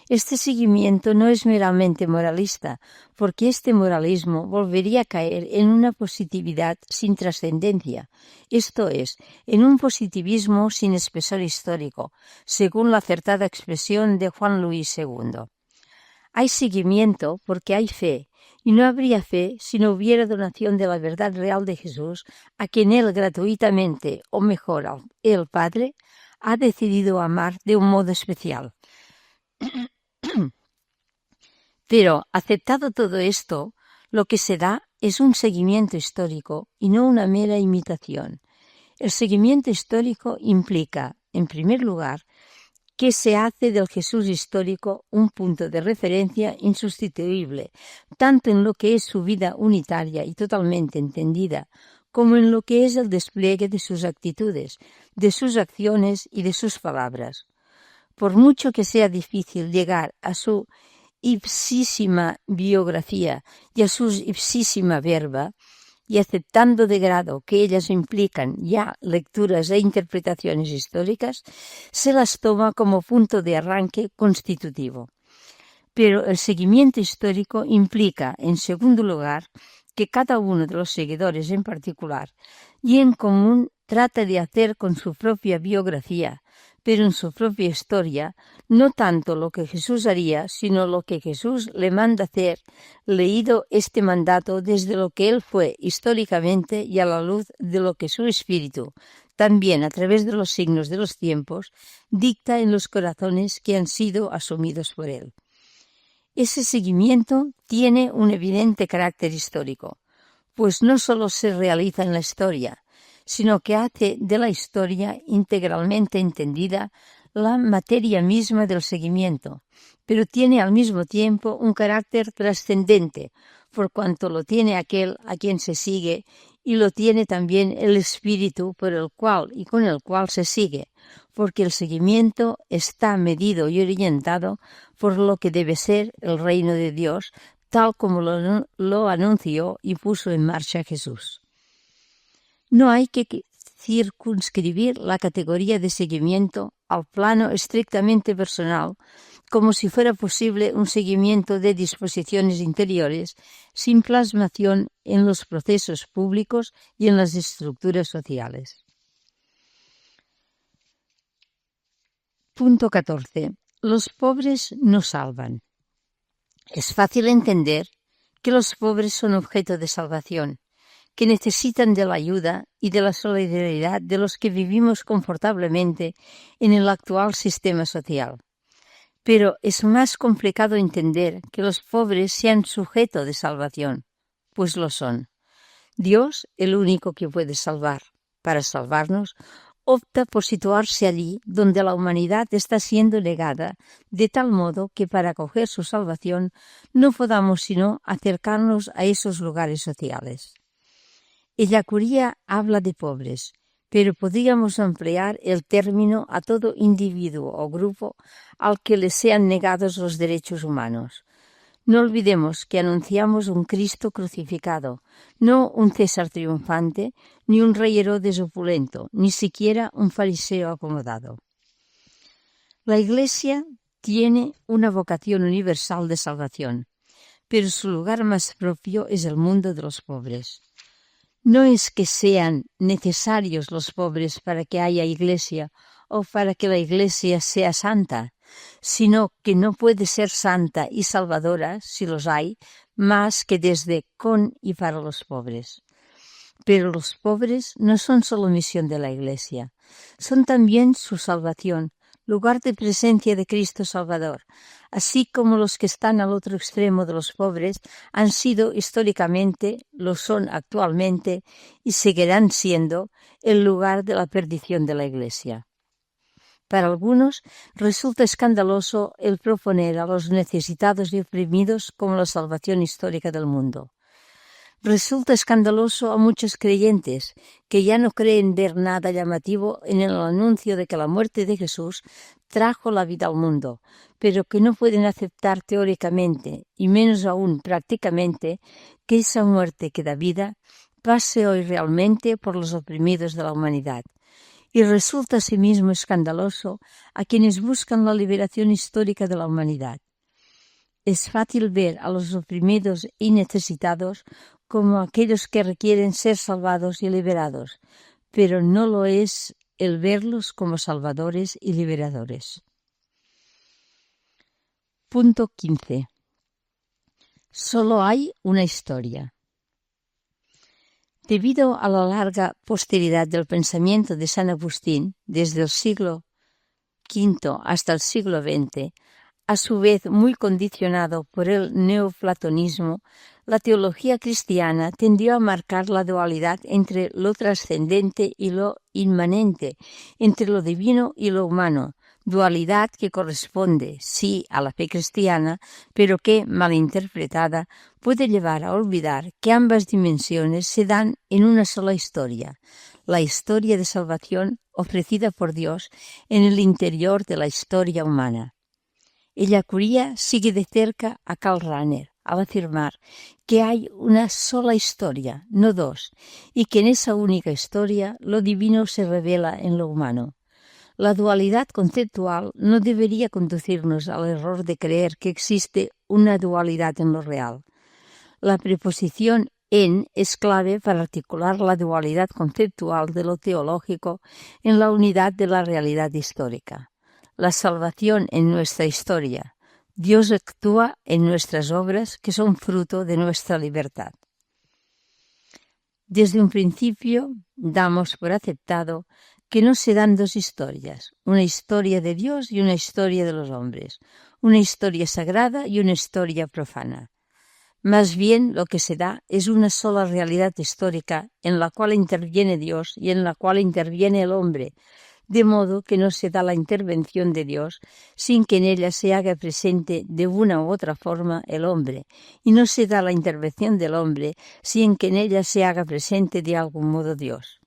Este seguimiento no es meramente moralista, porque este moralismo volvería a caer en una positividad sin trascendencia, esto es, en un positivismo sin espesor histórico, según la acertada expresión de Juan Luis II. Hay seguimiento porque hay fe, y no habría fe si no hubiera donación de la verdad real de Jesús, a quien Él gratuitamente, o mejor, el Padre, ha decidido amar de un modo especial. Pero, aceptado todo esto, lo que se da es un seguimiento histórico y no una mera imitación. El seguimiento histórico implica, en primer lugar, que se hace del Jesús histórico un punto de referencia insustituible, tanto en lo que es su vida unitaria y totalmente entendida, como en lo que es el despliegue de sus actitudes, de sus acciones y de sus palabras. Por mucho que sea difícil llegar a su ipsísima biografía y a su ipsísima verba, y aceptando de grado que ellas implican ya lecturas e interpretaciones históricas, se las toma como punto de arranque constitutivo. Pero el seguimiento histórico implica, en segundo lugar, que cada uno de los seguidores en particular y en común trata de hacer con su propia biografía, pero en su propia historia, no tanto lo que Jesús haría, sino lo que Jesús le manda hacer, leído este mandato desde lo que Él fue históricamente y a la luz de lo que su espíritu, también a través de los signos de los tiempos, dicta en los corazones que han sido asumidos por Él. Ese seguimiento tiene un evidente carácter histórico, pues no solo se realiza en la historia, sino que hace de la historia integralmente entendida la materia misma del seguimiento, pero tiene al mismo tiempo un carácter trascendente, por cuanto lo tiene aquel a quien se sigue y lo tiene también el espíritu por el cual y con el cual se sigue, porque el seguimiento está medido y orientado por lo que debe ser el reino de Dios, tal como lo anunció y puso en marcha Jesús. No hay que circunscribir la categoría de seguimiento al plano estrictamente personal, como si fuera posible un seguimiento de disposiciones interiores sin plasmación en los procesos públicos y en las estructuras sociales. Punto 14. Los pobres no salvan. Es fácil entender que los pobres son objeto de salvación, que necesitan de la ayuda y de la solidaridad de los que vivimos confortablemente en el actual sistema social. Pero es más complicado entender que los pobres sean sujeto de salvación, pues lo son. Dios, el único que puede salvar, para salvarnos, opta por situarse allí donde la humanidad está siendo negada, de tal modo que para acoger su salvación no podamos sino acercarnos a esos lugares sociales. Ellacuría habla de pobres, pero podríamos ampliar el término a todo individuo o grupo al que le sean negados los derechos humanos. No olvidemos que anunciamos un Cristo crucificado, no un César triunfante, ni un rey Herodes opulento, ni siquiera un fariseo acomodado. La Iglesia tiene una vocación universal de salvación, pero su lugar más propio es el mundo de los pobres. No es que sean necesarios los pobres para que haya Iglesia o para que la Iglesia sea santa, sino que no puede ser santa y salvadora, si los hay, más que desde, con y para los pobres. Pero los pobres no son solo misión de la Iglesia, son también su salvación, lugar de presencia de Cristo Salvador, así como los que están al otro extremo de los pobres han sido históricamente, lo son actualmente y seguirán siendo el lugar de la perdición de la Iglesia. Para algunos resulta escandaloso el proponer a los necesitados y oprimidos como la salvación histórica del mundo. Resulta escandaloso a muchos creyentes que ya no creen ver nada llamativo en el anuncio de que la muerte de Jesús trajo la vida al mundo, pero que no pueden aceptar teóricamente, y menos aún prácticamente, que esa muerte que da vida pase hoy realmente por los oprimidos de la humanidad. Y resulta asimismo escandaloso a quienes buscan la liberación histórica de la humanidad. Es fácil ver a los oprimidos y necesitados como aquellos que requieren ser salvados y liberados, pero no lo es el verlos como salvadores y liberadores. Punto 15. Solo hay una historia. Debido a la larga posteridad del pensamiento de San Agustín, desde el siglo V hasta el siglo XX, a su vez muy condicionado por el neoplatonismo, la teología cristiana tendió a marcar la dualidad entre lo trascendente y lo inmanente, entre lo divino y lo humano, dualidad que corresponde, sí, a la fe cristiana, pero que, mal interpretada, puede llevar a olvidar que ambas dimensiones se dan en una sola historia, la historia de salvación ofrecida por Dios en el interior de la historia humana. Ellacuría sigue de cerca a Karl Rahner al afirmar que hay una sola historia, no dos, y que en esa única historia lo divino se revela en lo humano. La dualidad conceptual no debería conducirnos al error de creer que existe una dualidad en lo real. La preposición en es clave para articular la dualidad conceptual de lo teológico en la unidad de la realidad histórica. La salvación en nuestra historia. Dios actúa en nuestras obras que son fruto de nuestra libertad. Desde un principio damos por aceptado que no se dan dos historias, una historia de Dios y una historia de los hombres, una historia sagrada y una historia profana. Más bien lo que se da es una sola realidad histórica en la cual interviene Dios y en la cual interviene el hombre, de modo que no se da la intervención de Dios sin que en ella se haga presente de una u otra forma el hombre, y no se da la intervención del hombre sin que en ella se haga presente de algún modo Dios.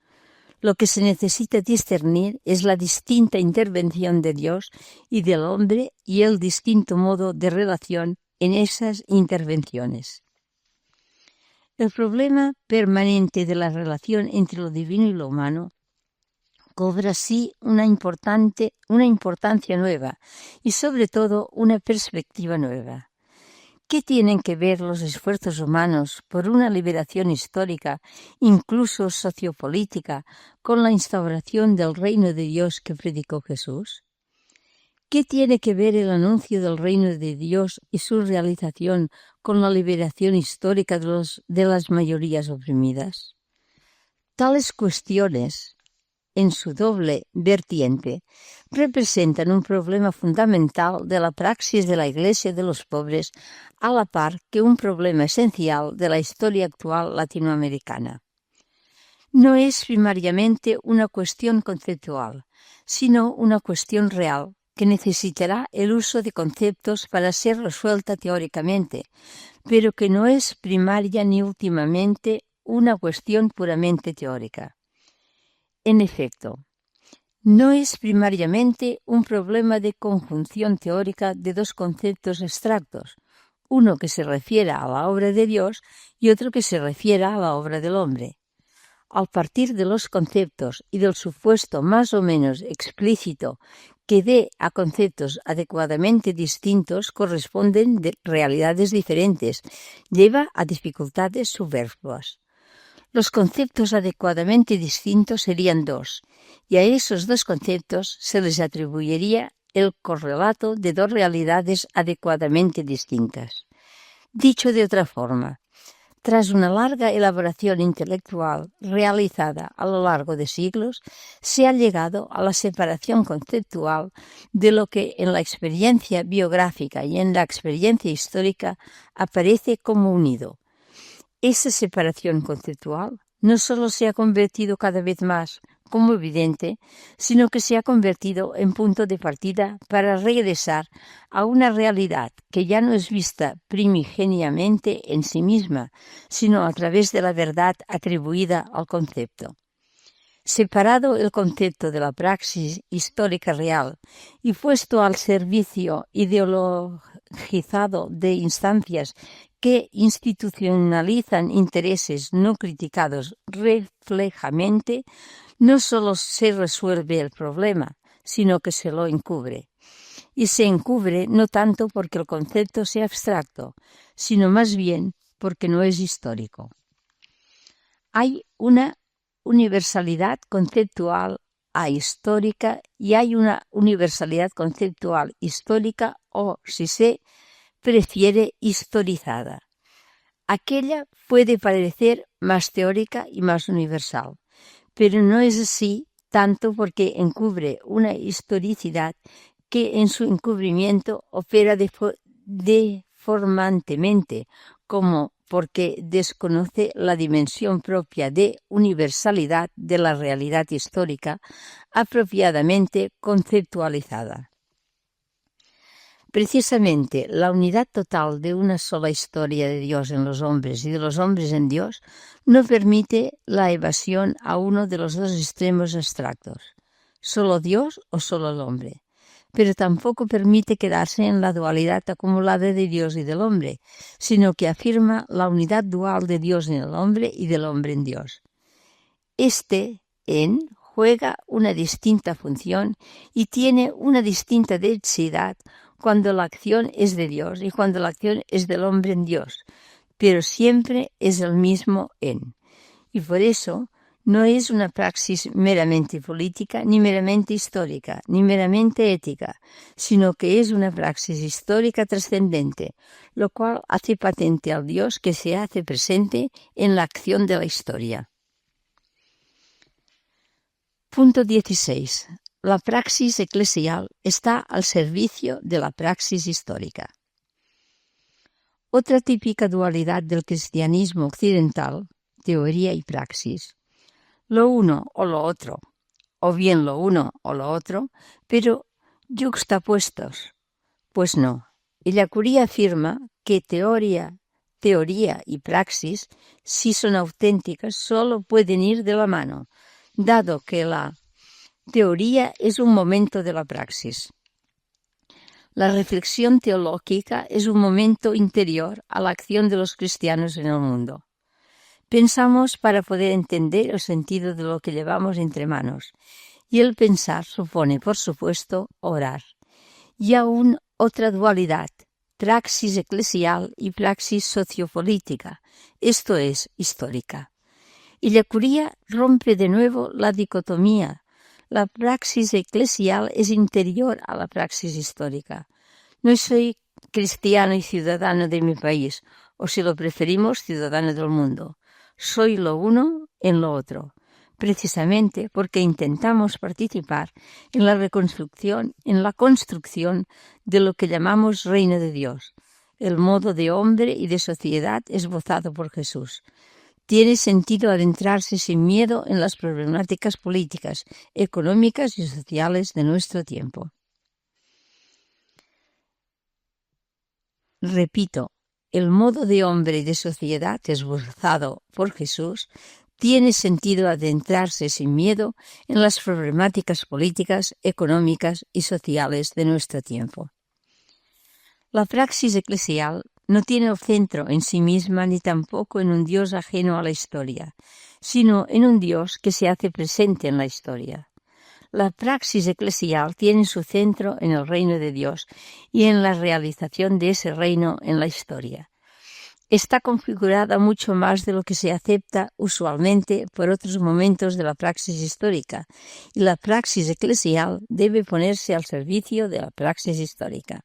Lo que se necesita discernir es la distinta intervención de Dios y del hombre y el distinto modo de relación en esas intervenciones. El problema permanente de la relación entre lo divino y lo humano cobra así una importancia nueva y sobre todo una perspectiva nueva. ¿Qué tienen que ver los esfuerzos humanos por una liberación histórica, incluso sociopolítica, con la instauración del reino de Dios que predicó Jesús? ¿Qué tiene que ver el anuncio del reino de Dios y su realización con la liberación histórica de las mayorías oprimidas? Tales cuestiones, en su doble vertiente, representan un problema fundamental de la praxis de la Iglesia de los pobres, a la par que un problema esencial de la historia actual latinoamericana. No es primariamente una cuestión conceptual, sino una cuestión real, que necesitará el uso de conceptos para ser resuelta teóricamente, pero que no es primaria ni últimamente una cuestión puramente teórica. En efecto, no es primariamente un problema de conjunción teórica de dos conceptos abstractos, uno que se refiera a la obra de Dios y otro que se refiera a la obra del hombre. Al partir de los conceptos y del supuesto más o menos explícito que dé a conceptos adecuadamente distintos corresponden realidades diferentes, lleva a dificultades superfluas. Los conceptos adecuadamente distintos serían dos, y a esos dos conceptos se les atribuiría el correlato de dos realidades adecuadamente distintas. Dicho de otra forma, tras una larga elaboración intelectual realizada a lo largo de siglos, se ha llegado a la separación conceptual de lo que en la experiencia biográfica y en la experiencia histórica aparece como unido. Esa separación conceptual no solo se ha convertido cada vez más como evidente, sino que se ha convertido en punto de partida para regresar a una realidad que ya no es vista primigeniamente en sí misma, sino a través de la verdad atribuida al concepto. Separado el concepto de la praxis histórica real y puesto al servicio ideologizado de instancias que institucionalizan intereses no criticados reflejamente, no solo se resuelve el problema, sino que se lo encubre. Y se encubre no tanto porque el concepto sea abstracto, sino más bien porque no es histórico. Hay una universalidad conceptual ahistórica y hay una universalidad conceptual histórica o, si se prefiere, historizada. Aquella puede parecer más teórica y más universal, pero no es así tanto porque encubre una historicidad que en su encubrimiento opera deformantemente, como porque desconoce la dimensión propia de universalidad de la realidad histórica apropiadamente conceptualizada. Precisamente la unidad total de una sola historia de Dios en los hombres y de los hombres en Dios no permite la evasión a uno de los dos extremos abstractos, solo Dios o solo el hombre, pero tampoco permite quedarse en la dualidad acumulada de Dios y del hombre, sino que afirma la unidad dual de Dios en el hombre y del hombre en Dios. Este en juega una distinta función y tiene una distinta densidad cuando la acción es de Dios y cuando la acción es del hombre en Dios, pero siempre es el mismo en. Y por eso no es una praxis meramente política, ni meramente histórica, ni meramente ética, sino que es una praxis histórica trascendente, lo cual hace patente al Dios que se hace presente en la acción de la historia. Punto 16. La praxis eclesial está al servicio de la praxis histórica. Otra típica dualidad del cristianismo occidental, teoría y praxis, lo uno o lo otro, o bien lo uno o lo otro, pero yuxtapuestos. Pues no. Ellacuría afirma que teoría y praxis, si son auténticas, solo pueden ir de la mano, dado que la teoría es un momento de la praxis. La reflexión teológica es un momento interior a la acción de los cristianos en el mundo. Pensamos para poder entender el sentido de lo que llevamos entre manos, y el pensar supone, por supuesto, orar. Y aún otra dualidad, praxis eclesial y praxis sociopolítica, esto es, histórica. Ellacuría rompe de nuevo la dicotomía. La praxis eclesial es interior a la praxis histórica. No soy cristiano y ciudadano de mi país, o si lo preferimos, ciudadano del mundo. Soy lo uno en lo otro, precisamente porque intentamos participar en la construcción de lo que llamamos reino de Dios, el modo de hombre y de sociedad esbozado por Jesús. Tiene sentido adentrarse sin miedo en las problemáticas políticas, económicas y sociales de nuestro tiempo. Repito, el modo de hombre y de sociedad esbozado por Jesús tiene sentido adentrarse sin miedo en las problemáticas políticas, económicas y sociales de nuestro tiempo. La praxis eclesial no tiene el centro en sí misma ni tampoco en un Dios ajeno a la historia, sino en un Dios que se hace presente en la historia. La praxis eclesial tiene su centro en el reino de Dios y en la realización de ese reino en la historia. Está configurada mucho más de lo que se acepta usualmente por otros momentos de la praxis histórica, y la praxis eclesial debe ponerse al servicio de la praxis histórica.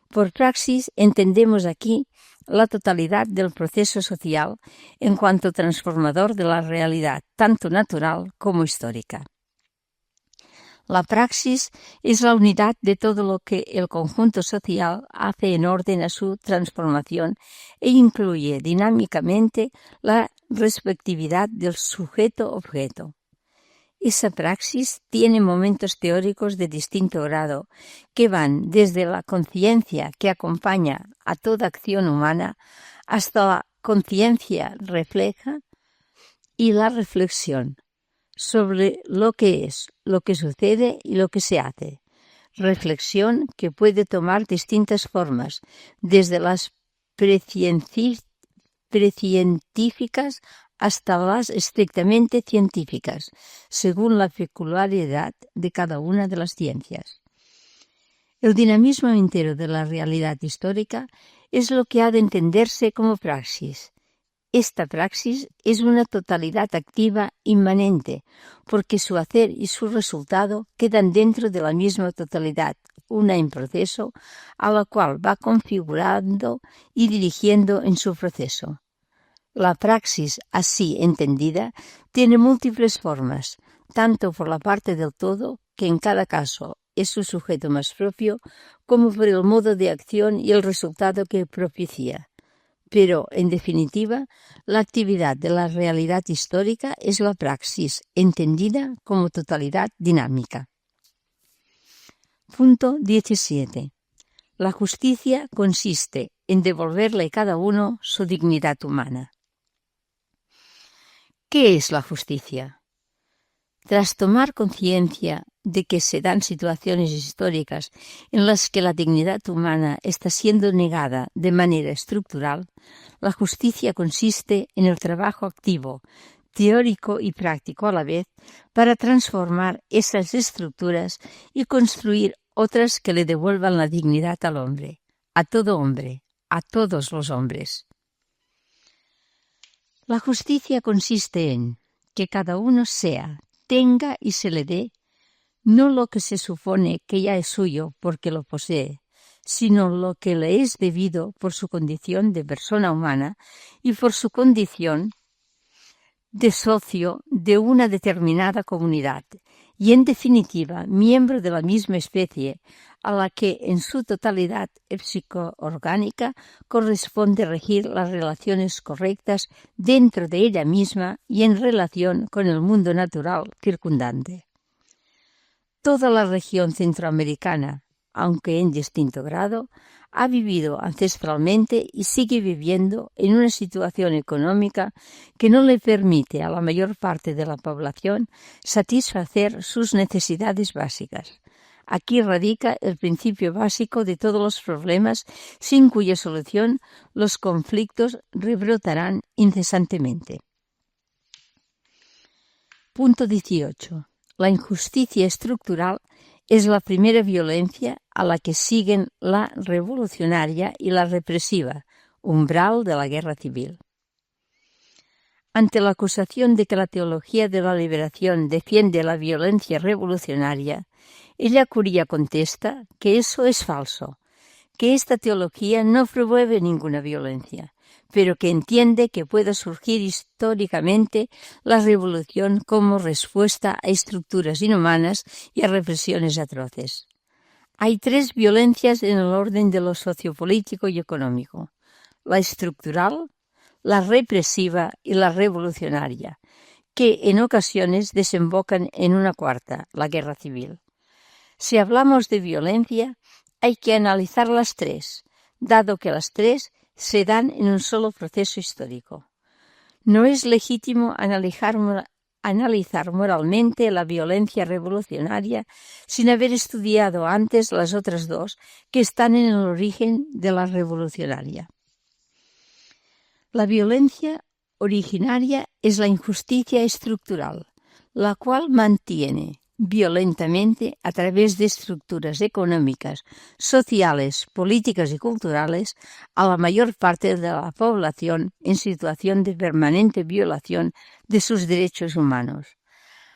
Por praxis entendemos aquí la totalidad del proceso social en cuanto transformador de la realidad, tanto natural como histórica. La praxis es la unidad de todo lo que el conjunto social hace en orden a su transformación e incluye dinámicamente la respectividad del sujeto-objeto. Esa praxis tiene momentos teóricos de distinto grado que van desde la conciencia que acompaña a toda acción humana hasta la conciencia refleja y la reflexión sobre lo que es, lo que sucede y lo que se hace. Reflexión que puede tomar distintas formas, desde las precientíficas hasta las estrictamente científicas, según la peculiaridad de cada una de las ciencias. El dinamismo entero de la realidad histórica es lo que ha de entenderse como praxis. Esta praxis es una totalidad activa inmanente, porque su hacer y su resultado quedan dentro de la misma totalidad, una en proceso, a la cual va configurando y dirigiendo en su proceso. La praxis, así entendida, tiene múltiples formas, tanto por la parte del todo, que en cada caso es su sujeto más propio, como por el modo de acción y el resultado que propicia. Pero, en definitiva, la actividad de la realidad histórica es la praxis, entendida como totalidad dinámica. Punto 17. La justicia consiste en devolverle a cada uno su dignidad humana. ¿Qué es la justicia? Tras tomar conciencia de que se dan situaciones históricas en las que la dignidad humana está siendo negada de manera estructural, la justicia consiste en el trabajo activo, teórico y práctico a la vez, para transformar esas estructuras y construir otras que le devuelvan la dignidad al hombre, a todo hombre, a todos los hombres. La justicia consiste en que cada uno tenga y se le dé no lo que se supone que ya es suyo porque lo posee, sino lo que le es debido por su condición de persona humana y por su condición de socio de una determinada comunidad y, en definitiva, miembro de la misma especie a la que en su totalidad psicoorgánica corresponde regir las relaciones correctas dentro de ella misma y en relación con el mundo natural circundante. Toda la región centroamericana, aunque en distinto grado, ha vivido ancestralmente y sigue viviendo en una situación económica que no le permite a la mayor parte de la población satisfacer sus necesidades básicas. Aquí radica el principio básico de todos los problemas, sin cuya solución los conflictos rebrotarán incesantemente. Punto 18. La injusticia estructural es la primera violencia a la que siguen la revolucionaria y la represiva, umbral de la guerra civil. Ante la acusación de que la teología de la liberación defiende la violencia revolucionaria, ella Curia contesta que eso es falso, que esta teología no promueve ninguna violencia, pero que entiende que pueda surgir históricamente la revolución como respuesta a estructuras inhumanas y a represiones atroces. Hay tres violencias en el orden de lo sociopolítico y económico: la estructural, la represiva y la revolucionaria, que en ocasiones desembocan en una cuarta, la guerra civil. Si hablamos de violencia, hay que analizar las tres, dado que las tres se dan en un solo proceso histórico. No es legítimo analizar moralmente la violencia revolucionaria sin haber estudiado antes las otras dos que están en el origen de la revolucionaria. La violencia originaria es la injusticia estructural, la cual mantiene violentamente a través de estructuras económicas, sociales, políticas y culturales a la mayor parte de la población en situación de permanente violación de sus derechos humanos.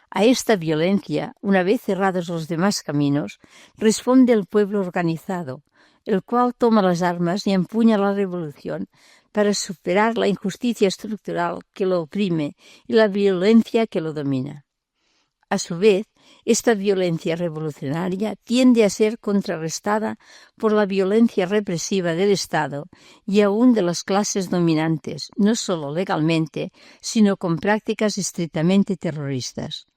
A esta violencia, una vez cerrados los demás caminos, responde el pueblo organizado, el cual toma las armas y empuña la revolución para superar la injusticia estructural que lo oprime y la violencia que lo domina. A su vez, esta violencia revolucionaria tiende a ser contrarrestada por la violencia represiva del Estado y aún de las clases dominantes, no solo legalmente, sino con prácticas estrictamente terroristas.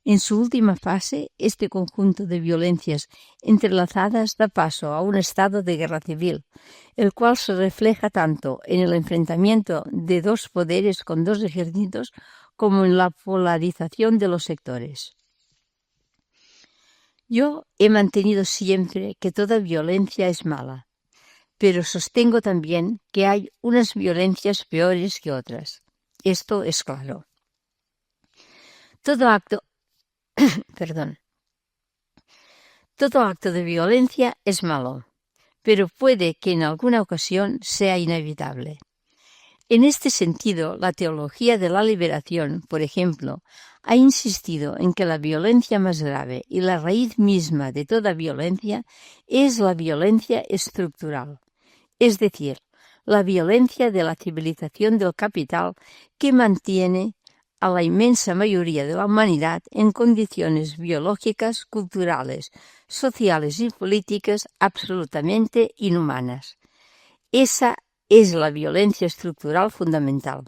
En su última fase, este conjunto de violencias entrelazadas da paso a un estado de guerra civil, el cual se refleja tanto en el enfrentamiento de dos poderes con dos ejércitos como en la polarización de los sectores. Yo he mantenido siempre que toda violencia es mala, pero sostengo también que hay unas violencias peores que otras. Esto es claro. Todo acto de violencia es malo, pero puede que en alguna ocasión sea inevitable. En este sentido, la teología de la liberación, por ejemplo, ha insistido en que la violencia más grave y la raíz misma de toda violencia es la violencia estructural, es decir, la violencia de la civilización del capital que mantiene a la inmensa mayoría de la humanidad en condiciones biológicas, culturales, sociales y políticas absolutamente inhumanas. Esa es la violencia estructural fundamental.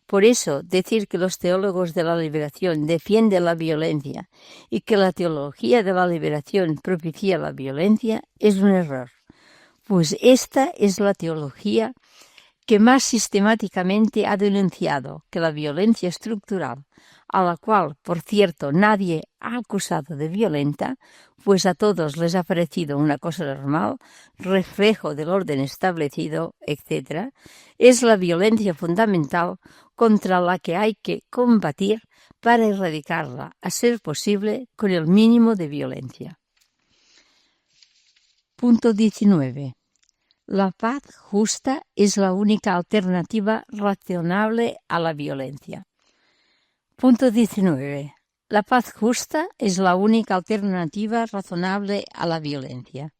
Por eso, decir que los teólogos de la liberación defienden la violencia y que la teología de la liberación propicia la violencia es un error, pues esta es la teología que más sistemáticamente ha denunciado que la violencia estructural, a la cual, por cierto, nadie ha acusado de violenta, pues a todos les ha parecido una cosa normal, reflejo del orden establecido, etc., es la violencia fundamental contra la que hay que combatir para erradicarla, a ser posible, con el mínimo de violencia. Punto 19. La paz justa es la única alternativa razonable a la violencia. Punto 19. La paz justa es la única alternativa razonable a la violencia.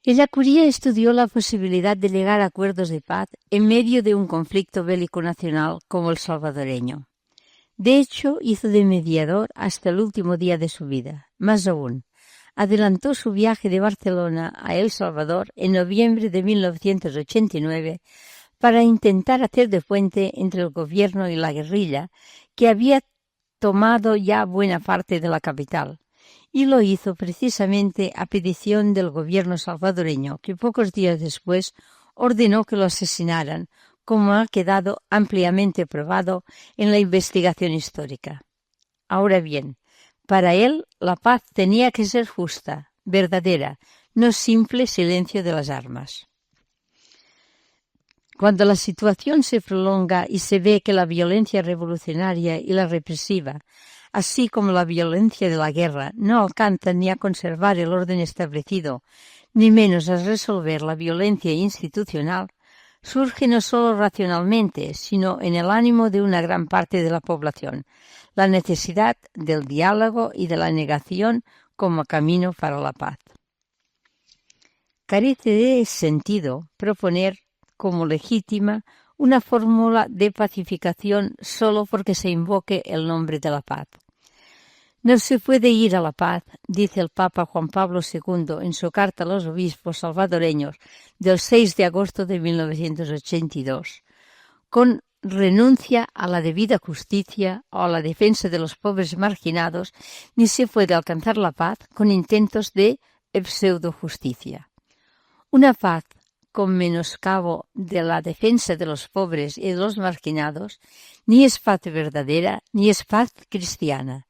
Ella Curie estudió la posibilidad de llegar a acuerdos de paz en medio de un conflicto bélico nacional como el salvadoreño. De hecho, hizo de mediador hasta el último día de su vida. Más aún, adelantó su viaje de Barcelona a El Salvador en noviembre de 1989 para intentar hacer de puente entre el gobierno y la guerrilla que había tomado ya buena parte de la capital, y lo hizo precisamente a petición del gobierno salvadoreño, que pocos días después ordenó que lo asesinaran, como ha quedado ampliamente probado en la investigación histórica. Ahora bien, para él la paz tenía que ser justa, verdadera, no simple silencio de las armas. Cuando la situación se prolonga y se ve que la violencia revolucionaria y la represiva, así como la violencia de la guerra, no alcanzan ni a conservar el orden establecido, ni menos a resolver la violencia institucional, surge no solo racionalmente, sino en el ánimo de una gran parte de la población, la necesidad del diálogo y de la negación como camino para la paz. Carece de sentido proponer como legítima una fórmula de pacificación solo porque se invoque el nombre de la paz. No se puede ir a la paz, dice el Papa Juan Pablo II en su carta a los obispos salvadoreños del 6 de agosto de 1982, con renuncia a la debida justicia o a la defensa de los pobres marginados, ni se puede alcanzar la paz con intentos de pseudo-justicia. Una paz con menoscabo de la defensa de los pobres y de los marginados ni es paz verdadera ni es paz cristiana.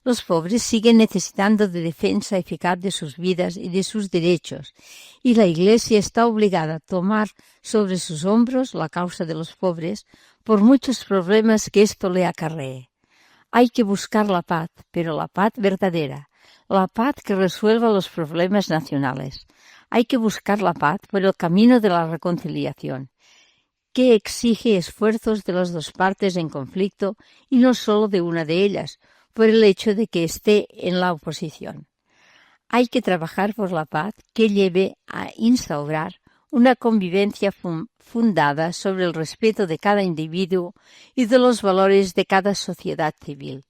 Los pobres siguen necesitando de defensa eficaz de sus vidas y de sus derechos, y la Iglesia está obligada a tomar sobre sus hombros la causa de los pobres por muchos problemas que esto le acarree. Hay que buscar la paz, pero la paz verdadera, la paz que resuelva los problemas nacionales. Hay que buscar la paz por el camino de la reconciliación, que exige esfuerzos de las dos partes en conflicto y no solo de una de ellas, por el hecho de que esté en la oposición. Hay que trabajar por la paz que lleve a instaurar una convivencia fundada sobre el respeto de cada individuo y de los valores de cada sociedad civil.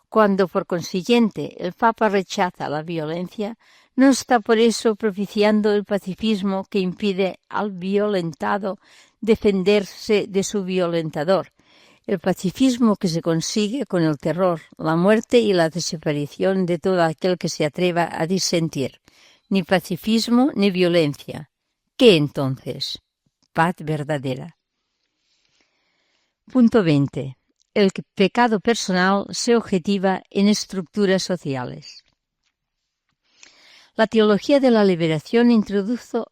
Cuando, por consiguiente, el Papa rechaza la violencia, no está por eso propiciando el pacifismo que impide al violentado defenderse de su violentador, el pacifismo que se consigue con el terror, la muerte y la desaparición de todo aquel que se atreva a disentir. Ni pacifismo ni violencia. ¿Qué entonces? Paz verdadera. Punto 20. El pecado personal se objetiva en estructuras sociales. La teología de la liberación introdujo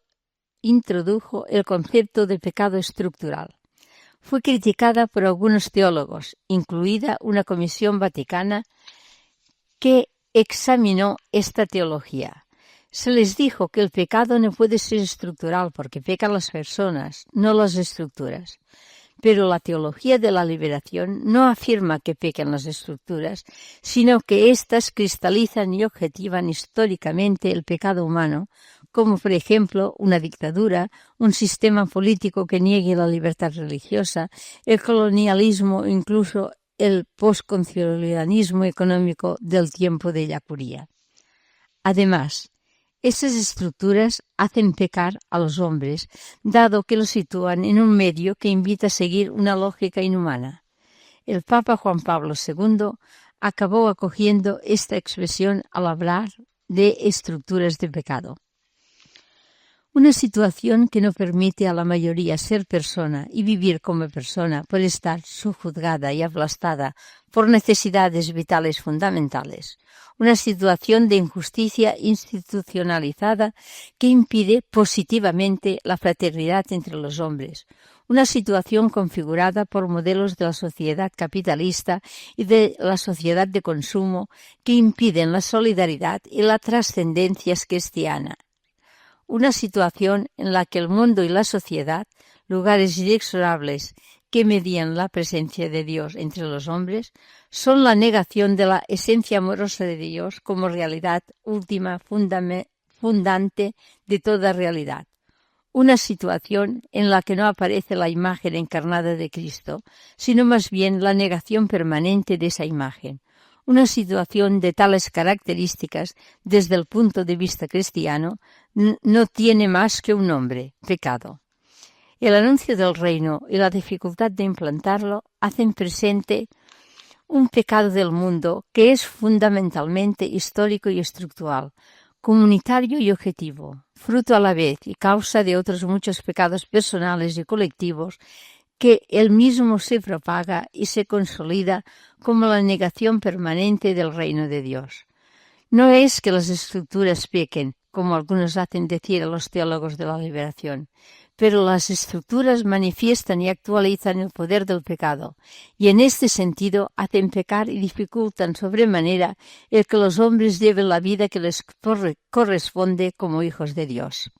el concepto de pecado estructural. Fue criticada por algunos teólogos, incluida una comisión vaticana que examinó esta teología. Se les dijo que el pecado no puede ser estructural porque pecan las personas, no las estructuras. Pero la teología de la liberación no afirma que pequen las estructuras, sino que éstas cristalizan y objetivan históricamente el pecado humano, como por ejemplo una dictadura, un sistema político que niegue la libertad religiosa, el colonialismo o incluso el postcolonialismo económico del tiempo de Yacuría. Además, esas estructuras hacen pecar a los hombres, dado que los sitúan en un medio que invita a seguir una lógica inhumana. El Papa Juan Pablo II acabó acogiendo esta expresión al hablar de estructuras de pecado. Una situación que no permite a la mayoría ser persona y vivir como persona por estar subjugada y aplastada por necesidades vitales fundamentales. Una situación de injusticia institucionalizada que impide positivamente la fraternidad entre los hombres. Una situación configurada por modelos de la sociedad capitalista y de la sociedad de consumo que impiden la solidaridad y la trascendencia cristiana. Una situación en la que el mundo y la sociedad, lugares inexorables que median la presencia de Dios entre los hombres, son la negación de la esencia amorosa de Dios como realidad última, fundante de toda realidad. Una situación en la que no aparece la imagen encarnada de Cristo, sino más bien la negación permanente de esa imagen. Una situación de tales características, desde el punto de vista cristiano, no tiene más que un nombre: pecado. El anuncio del reino y la dificultad de implantarlo hacen presente un pecado del mundo que es fundamentalmente histórico y estructural, comunitario y objetivo, fruto a la vez y causa de otros muchos pecados personales y colectivos, que él mismo se propaga y se consolida como la negación permanente del reino de Dios. No es que las estructuras pequen, como algunos hacen decir a los teólogos de la liberación, pero las estructuras manifiestan y actualizan el poder del pecado, y en este sentido hacen pecar y dificultan sobremanera el que los hombres lleven la vida que les corresponde como hijos de Dios.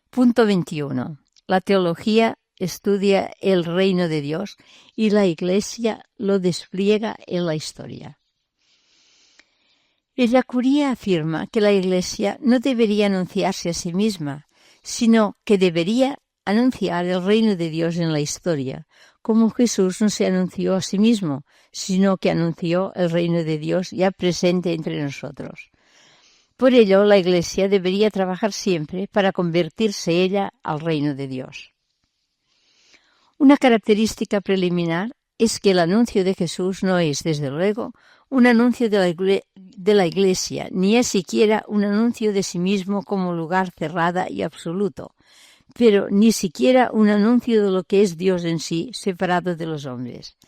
Punto 21. La teología estudia el reino de Dios y la Iglesia lo despliega en la historia. El Yacuría afirma que la Iglesia no debería anunciarse a sí misma, sino que debería anunciar el reino de Dios en la historia, como Jesús no se anunció a sí mismo, sino que anunció el reino de Dios ya presente entre nosotros. Por ello, la Iglesia debería trabajar siempre para convertirse ella al reino de Dios. Una característica preliminar es que el anuncio de Jesús no es, desde luego, un anuncio de la Iglesia, ni es siquiera un anuncio de sí mismo como lugar cerrado y absoluto, pero ni siquiera un anuncio de lo que es Dios en sí, separado de los hombres.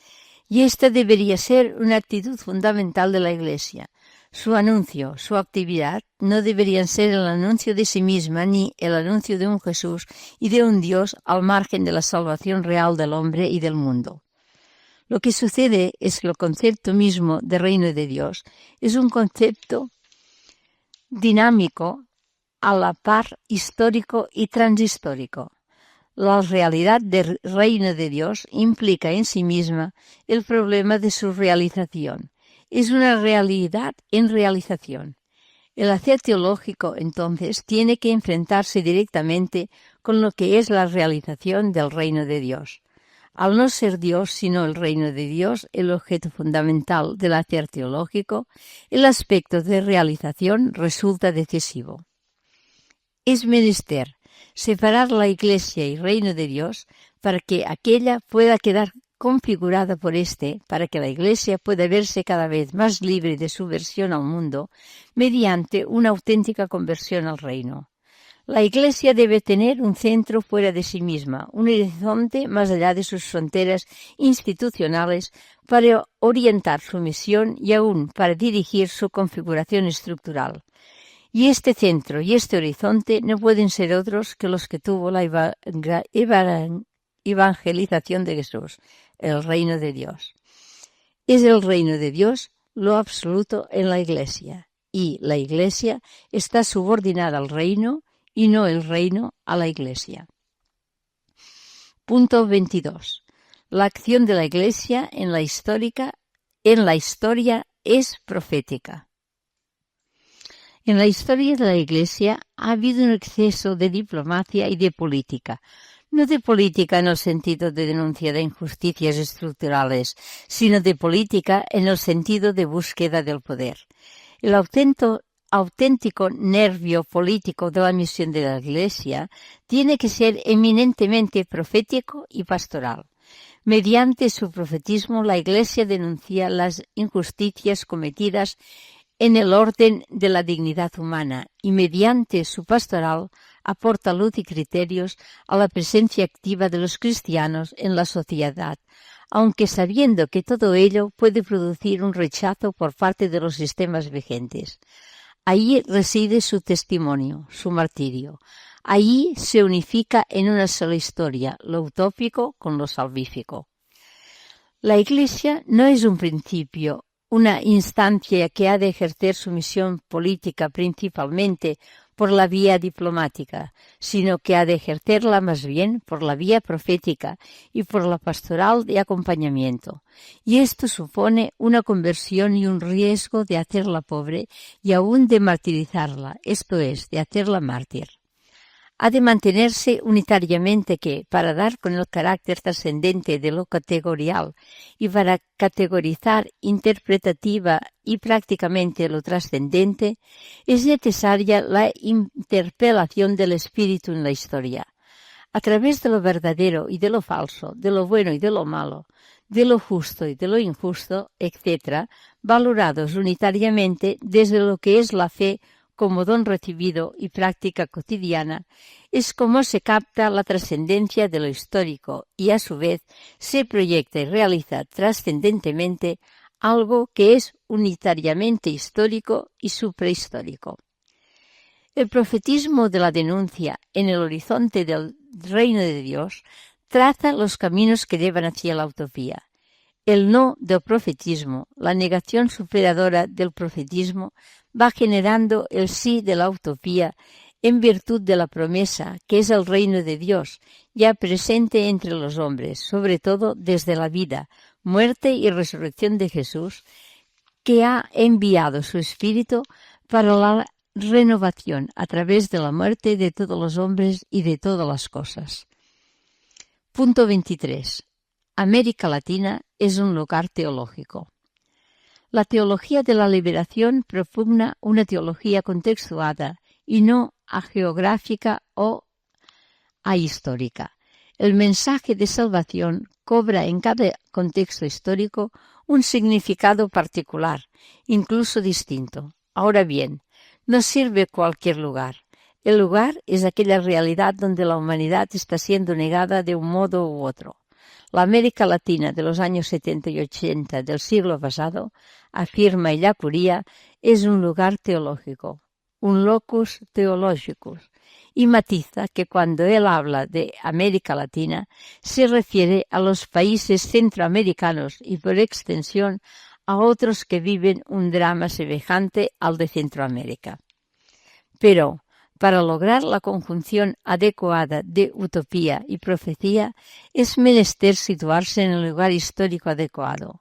Y esta debería ser una actitud fundamental de la Iglesia. Su anuncio, su actividad, no deberían ser el anuncio de sí misma ni el anuncio de un Jesús y de un Dios al margen de la salvación real del hombre y del mundo. Lo que sucede es que el concepto mismo de reino de Dios es un concepto dinámico, a la par histórico y transhistórico. La realidad del reino de Dios implica en sí misma el problema de su realización. Es una realidad en realización. El hacer teológico, entonces, tiene que enfrentarse directamente con lo que es la realización del reino de Dios. Al no ser Dios, sino el reino de Dios, el objeto fundamental del hacer teológico, el aspecto de realización resulta decisivo. Es menester separar la Iglesia y reino de Dios para que aquella pueda quedar configurada por para que la Iglesia pueda verse cada vez más libre de su versión al mundo mediante una auténtica conversión al reino. La Iglesia debe tener un centro fuera de sí misma, un horizonte más allá de sus fronteras institucionales para orientar su misión y aún para dirigir su configuración estructural. Y este centro y este horizonte no pueden ser otros que los que tuvo la evangelización de Jesús, el reino de Dios. Es el reino de Dios lo absoluto en la Iglesia. y la Iglesia está subordinada al reino y no el reino a la Iglesia. Punto 22. La acción de la Iglesia en la historia es profética. En la historia de la Iglesia ha habido un exceso de diplomacia y de política. No de política en el sentido de denuncia de injusticias estructurales, sino de política en el sentido de búsqueda del poder. El auténtico nervio político de la misión de la Iglesia tiene que ser eminentemente profético y pastoral. Mediante su profetismo, la Iglesia denuncia las injusticias cometidas en el orden de la dignidad humana y mediante su pastoral aporta luz y criterios a la presencia activa de los cristianos en la sociedad, aunque sabiendo que todo ello puede producir un rechazo por parte de los sistemas vigentes. Allí reside su testimonio, su martirio. Allí se unifica en una sola historia, lo utópico con lo salvífico. La Iglesia no es un principio, una instancia que ha de ejercer su misión política principalmente por la vía diplomática, sino que ha de ejercerla más bien por la vía profética y por la pastoral de acompañamiento. Y esto supone una conversión y un riesgo de hacerla pobre y aún de martirizarla, esto es, de hacerla mártir. Ha de mantenerse unitariamente que, para dar con el carácter trascendente de lo categorial y para categorizar interpretativa y prácticamente lo trascendente, es necesaria la interpelación del espíritu en la historia. A través de lo verdadero y de lo falso, de lo bueno y de lo malo, de lo justo y de lo injusto, etc., valorados unitariamente desde lo que es la fe como don recibido y práctica cotidiana, es como se capta la trascendencia de lo histórico y a su vez se proyecta y realiza trascendentemente algo que es unitariamente histórico y suprahistórico. El profetismo de la denuncia en el horizonte del reino de Dios traza los caminos que llevan hacia la utopía. El no del profetismo, la negación superadora del profetismo, va generando el sí de la utopía en virtud de la promesa, que es el reino de Dios, ya presente entre los hombres, sobre todo desde la vida, muerte y resurrección de Jesús, que ha enviado su Espíritu para la renovación a través de la muerte de todos los hombres y de todas las cosas. Punto 23. América Latina es un lugar teológico. La teología de la liberación propugna una teología contextuada y no ageográfica o ahistórica. El mensaje de salvación cobra en cada contexto histórico un significado particular, incluso distinto. Ahora bien, no sirve cualquier lugar. El lugar es aquella realidad donde la humanidad está siendo negada de un modo u otro. La América Latina de los años 70 y 80 del siglo pasado, afirma Illacuría, es un lugar teológico, un locus theologicus, y matiza que cuando él habla de América Latina se refiere a los países centroamericanos y por extensión a otros que viven un drama semejante al de Centroamérica. Pero, para lograr la conjunción adecuada de utopía y profecía, es menester situarse en el lugar histórico adecuado.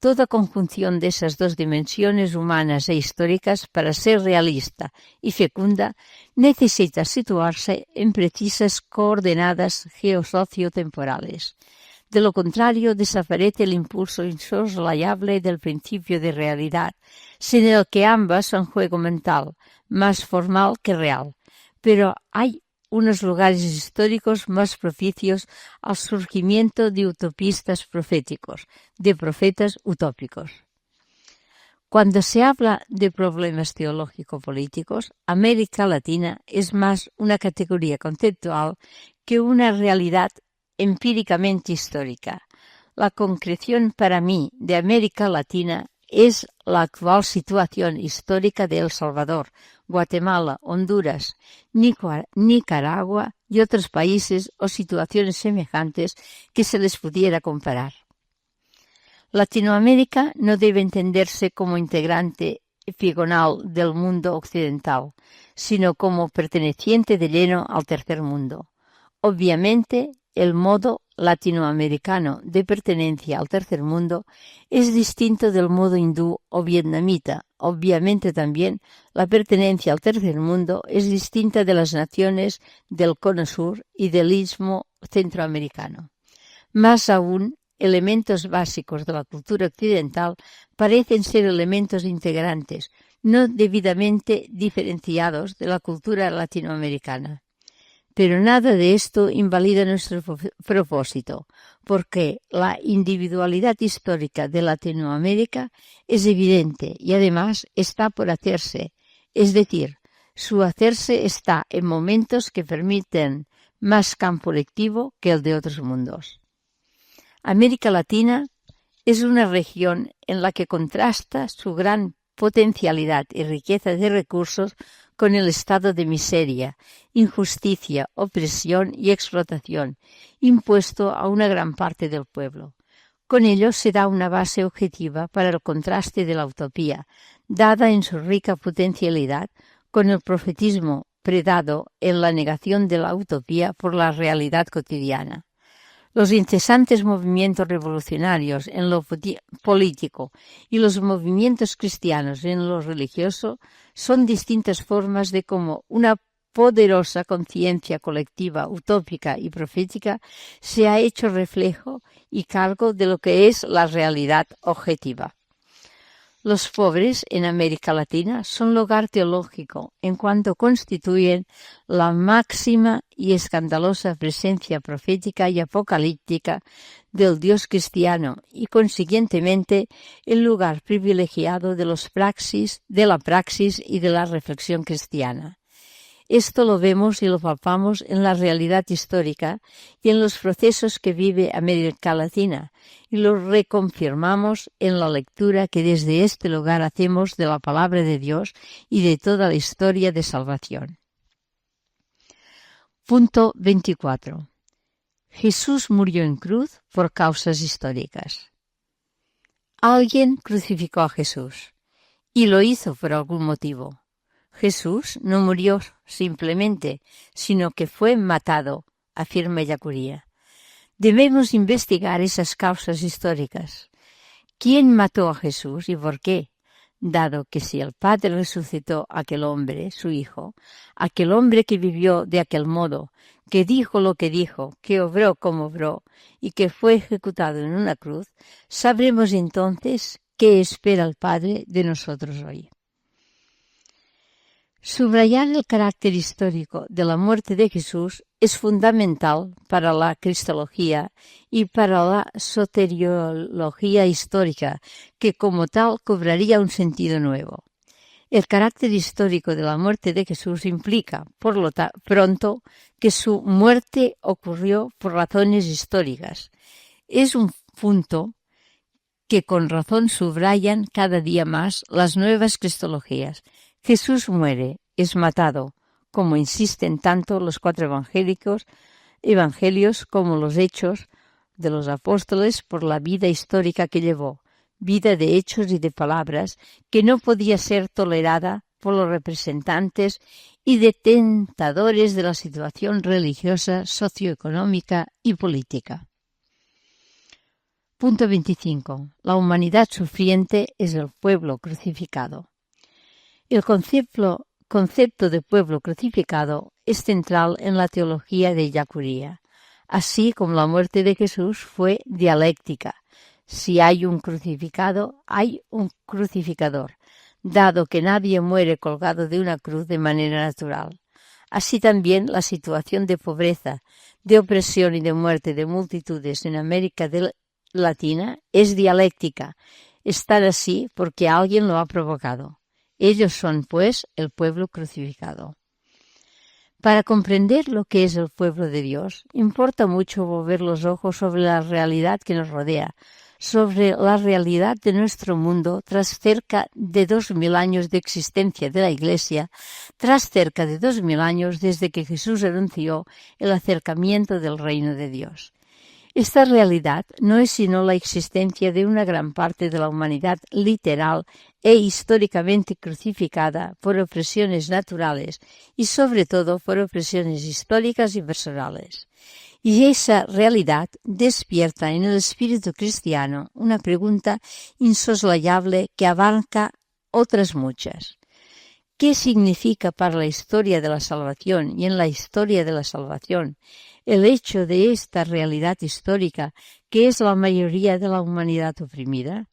Toda conjunción de esas dos dimensiones humanas e históricas, para ser realista y fecunda, necesita situarse en precisas coordenadas geosociotemporales. De lo contrario, desaparece el impulso insoslayable del principio de realidad, sin el que ambas son juego mental, más formal que real. Pero hay unos lugares históricos más propicios al surgimiento de utopistas proféticos, de profetas utópicos. Cuando se habla de problemas teológico-políticos, América Latina es más una categoría conceptual que una realidad empíricamente histórica. La concreción para mí de América Latina es la actual situación histórica de El Salvador, Guatemala, Honduras, Nicaragua y otros países o situaciones semejantes que se les pudiera comparar. Latinoamérica no debe entenderse como integrante epigonal del mundo occidental, sino como perteneciente de lleno al tercer mundo. Obviamente, el modo latinoamericano de pertenencia al tercer mundo es distinto del modo hindú o vietnamita. Obviamente también la pertenencia al tercer mundo es distinta de las naciones del Cono Sur y del Istmo centroamericano. Más aún, elementos básicos de la cultura occidental parecen ser elementos integrantes, no debidamente diferenciados de la cultura latinoamericana. Pero nada de esto invalida nuestro propósito, porque la individualidad histórica de Latinoamérica es evidente y además está por hacerse, es decir, su hacerse está en momentos que permiten más campo lectivo que el de otros mundos. América Latina es una región en la que contrasta su gran potencialidad y riqueza de recursos con el estado de miseria, injusticia, opresión y explotación impuesto a una gran parte del pueblo. Con ello se da una base objetiva para el contraste de la utopía, dada en su rica potencialidad, con el profetismo predado en la negación de la utopía por la realidad cotidiana. Los incesantes movimientos revolucionarios en lo político y los movimientos cristianos en lo religioso son distintas formas de cómo una poderosa conciencia colectiva, utópica y profética se ha hecho reflejo y cargo de lo que es la realidad objetiva. Los pobres en América Latina son lugar teológico en cuanto constituyen la máxima y escandalosa presencia profética y apocalíptica del Dios cristiano y consiguientemente el lugar privilegiado de la praxis y de la reflexión cristiana. Esto lo vemos y lo palpamos en la realidad histórica y en los procesos que vive América Latina, y lo reconfirmamos en la lectura que desde este lugar hacemos de la palabra de Dios y de toda la historia de salvación. Punto 24. Jesús murió en cruz por causas históricas. Alguien crucificó a Jesús, y lo hizo por algún motivo. Jesús no murió simplemente, sino que fue matado, afirma Ellacuría. Debemos investigar esas causas históricas. ¿Quién mató a Jesús y por qué? Dado que si el Padre resucitó a aquel hombre, su Hijo, aquel hombre que vivió de aquel modo, que dijo lo que dijo, que obró como obró y que fue ejecutado en una cruz, sabremos entonces qué espera el Padre de nosotros hoy. Subrayar el carácter histórico de la muerte de Jesús es fundamental para la cristología y para la soteriología histórica, que como tal cobraría un sentido nuevo. El carácter histórico de la muerte de Jesús implica, por lo pronto, que su muerte ocurrió por razones históricas. Es un punto que con razón subrayan cada día más las nuevas cristologías. Jesús muere, es matado, como insisten tanto los cuatro evangelios como los hechos de los apóstoles por la vida histórica que llevó, vida de hechos y de palabras que no podía ser tolerada por los representantes y detentadores de la situación religiosa, socioeconómica y política. Punto 25. La humanidad sufriente es el pueblo crucificado. El concepto de pueblo crucificado es central en la teología de Ellacuría, así como la muerte de Jesús fue dialéctica. Si hay un crucificado, hay un crucificador, dado que nadie muere colgado de una cruz de manera natural. Así también la situación de pobreza, de opresión y de muerte de multitudes en América Latina es dialéctica. Están así porque alguien lo ha provocado. Ellos son, pues, el pueblo crucificado. Para comprender lo que es el pueblo de Dios, importa mucho volver los ojos sobre la realidad que nos rodea, sobre la realidad de nuestro mundo tras cerca de 2000 años de existencia de la Iglesia, tras cerca de 2000 años desde que Jesús anunció el acercamiento del reino de Dios. Esta realidad no es sino la existencia de una gran parte de la humanidad literal e históricamente crucificada por opresiones naturales y sobre todo por opresiones históricas y personales. Y esa realidad despierta en el espíritu cristiano una pregunta insoslayable que abarca otras muchas. ¿Qué significa para la historia de la salvación y en la historia de la salvación el hecho de esta realidad histórica que es la mayoría de la humanidad oprimida?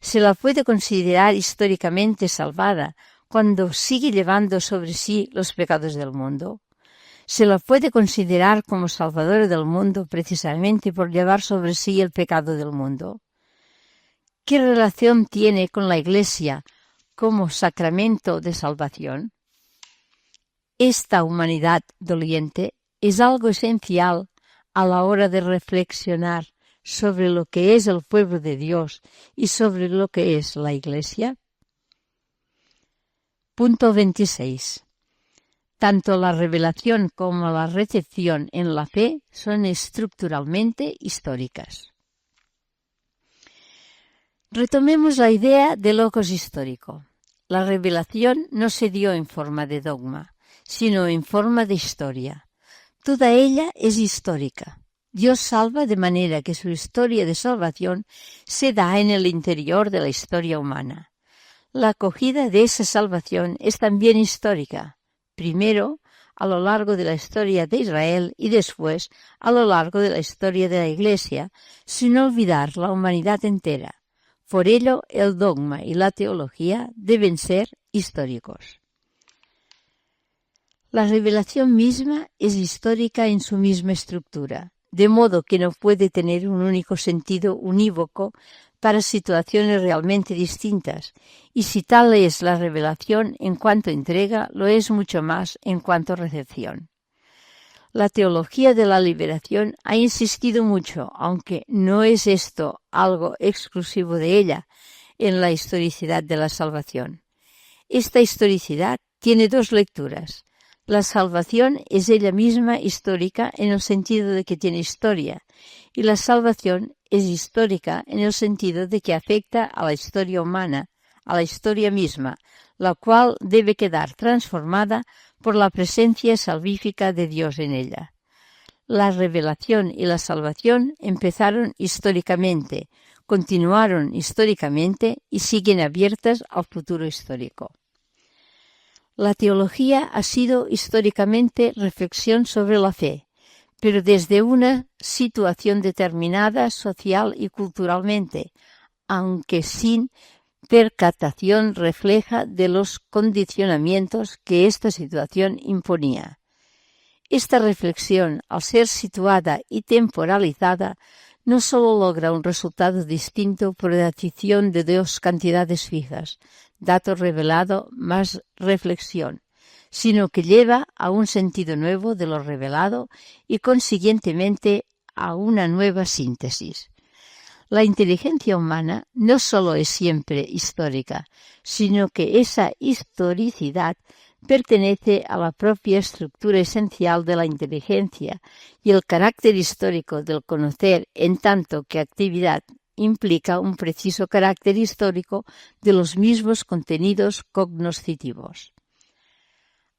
¿Se la puede considerar históricamente salvada cuando sigue llevando sobre sí los pecados del mundo? ¿Se la puede considerar como salvadora del mundo precisamente por llevar sobre sí el pecado del mundo? ¿Qué relación tiene con la Iglesia como sacramento de salvación? Esta humanidad doliente es algo esencial a la hora de reflexionar sobre lo que es el pueblo de Dios y sobre lo que es la Iglesia. Punto 26. Tanto la revelación como la recepción en la fe son estructuralmente históricas. Retomemos la idea del logos histórico. La revelación no se dio en forma de dogma, sino en forma de historia. Toda ella es histórica. Dios salva de manera que su historia de salvación se da en el interior de la historia humana. La acogida de esa salvación es también histórica, primero a lo largo de la historia de Israel y después a lo largo de la historia de la Iglesia, sin olvidar la humanidad entera. Por ello, el dogma y la teología deben ser históricos. La revelación misma es histórica en su misma estructura, de modo que no puede tener un único sentido unívoco para situaciones realmente distintas, y si tal es la revelación en cuanto entrega, lo es mucho más en cuanto recepción. La teología de la liberación ha insistido mucho, aunque no es esto algo exclusivo de ella, en la historicidad de la salvación. Esta historicidad tiene dos lecturas. La salvación es ella misma histórica en el sentido de que tiene historia, y la salvación es histórica en el sentido de que afecta a la historia humana, a la historia misma, la cual debe quedar transformada por la presencia salvífica de Dios en ella. La revelación y la salvación empezaron históricamente, continuaron históricamente y siguen abiertas al futuro histórico. La teología ha sido históricamente reflexión sobre la fe, pero desde una situación determinada social y culturalmente, aunque sin percatación refleja de los condicionamientos que esta situación imponía. Esta reflexión, al ser situada y temporalizada, no sólo logra un resultado distinto por la adición de dos cantidades fijas, dato revelado más reflexión, sino que lleva a un sentido nuevo de lo revelado y consiguientemente a una nueva síntesis. La inteligencia humana no sólo es siempre histórica, sino que esa historicidad pertenece a la propia estructura esencial de la inteligencia y el carácter histórico del conocer, en tanto que actividad implica un preciso carácter histórico de los mismos contenidos cognoscitivos.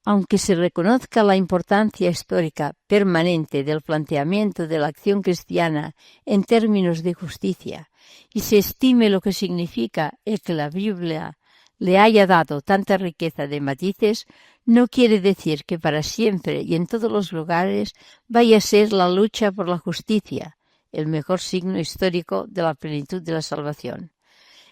Aunque se reconozca la importancia histórica permanente del planteamiento de la acción cristiana en términos de justicia y se estime lo que significa el que la Biblia le haya dado tanta riqueza de matices, no quiere decir que para siempre y en todos los lugares vaya a ser la lucha por la justicia, el mejor signo histórico de la plenitud de la salvación.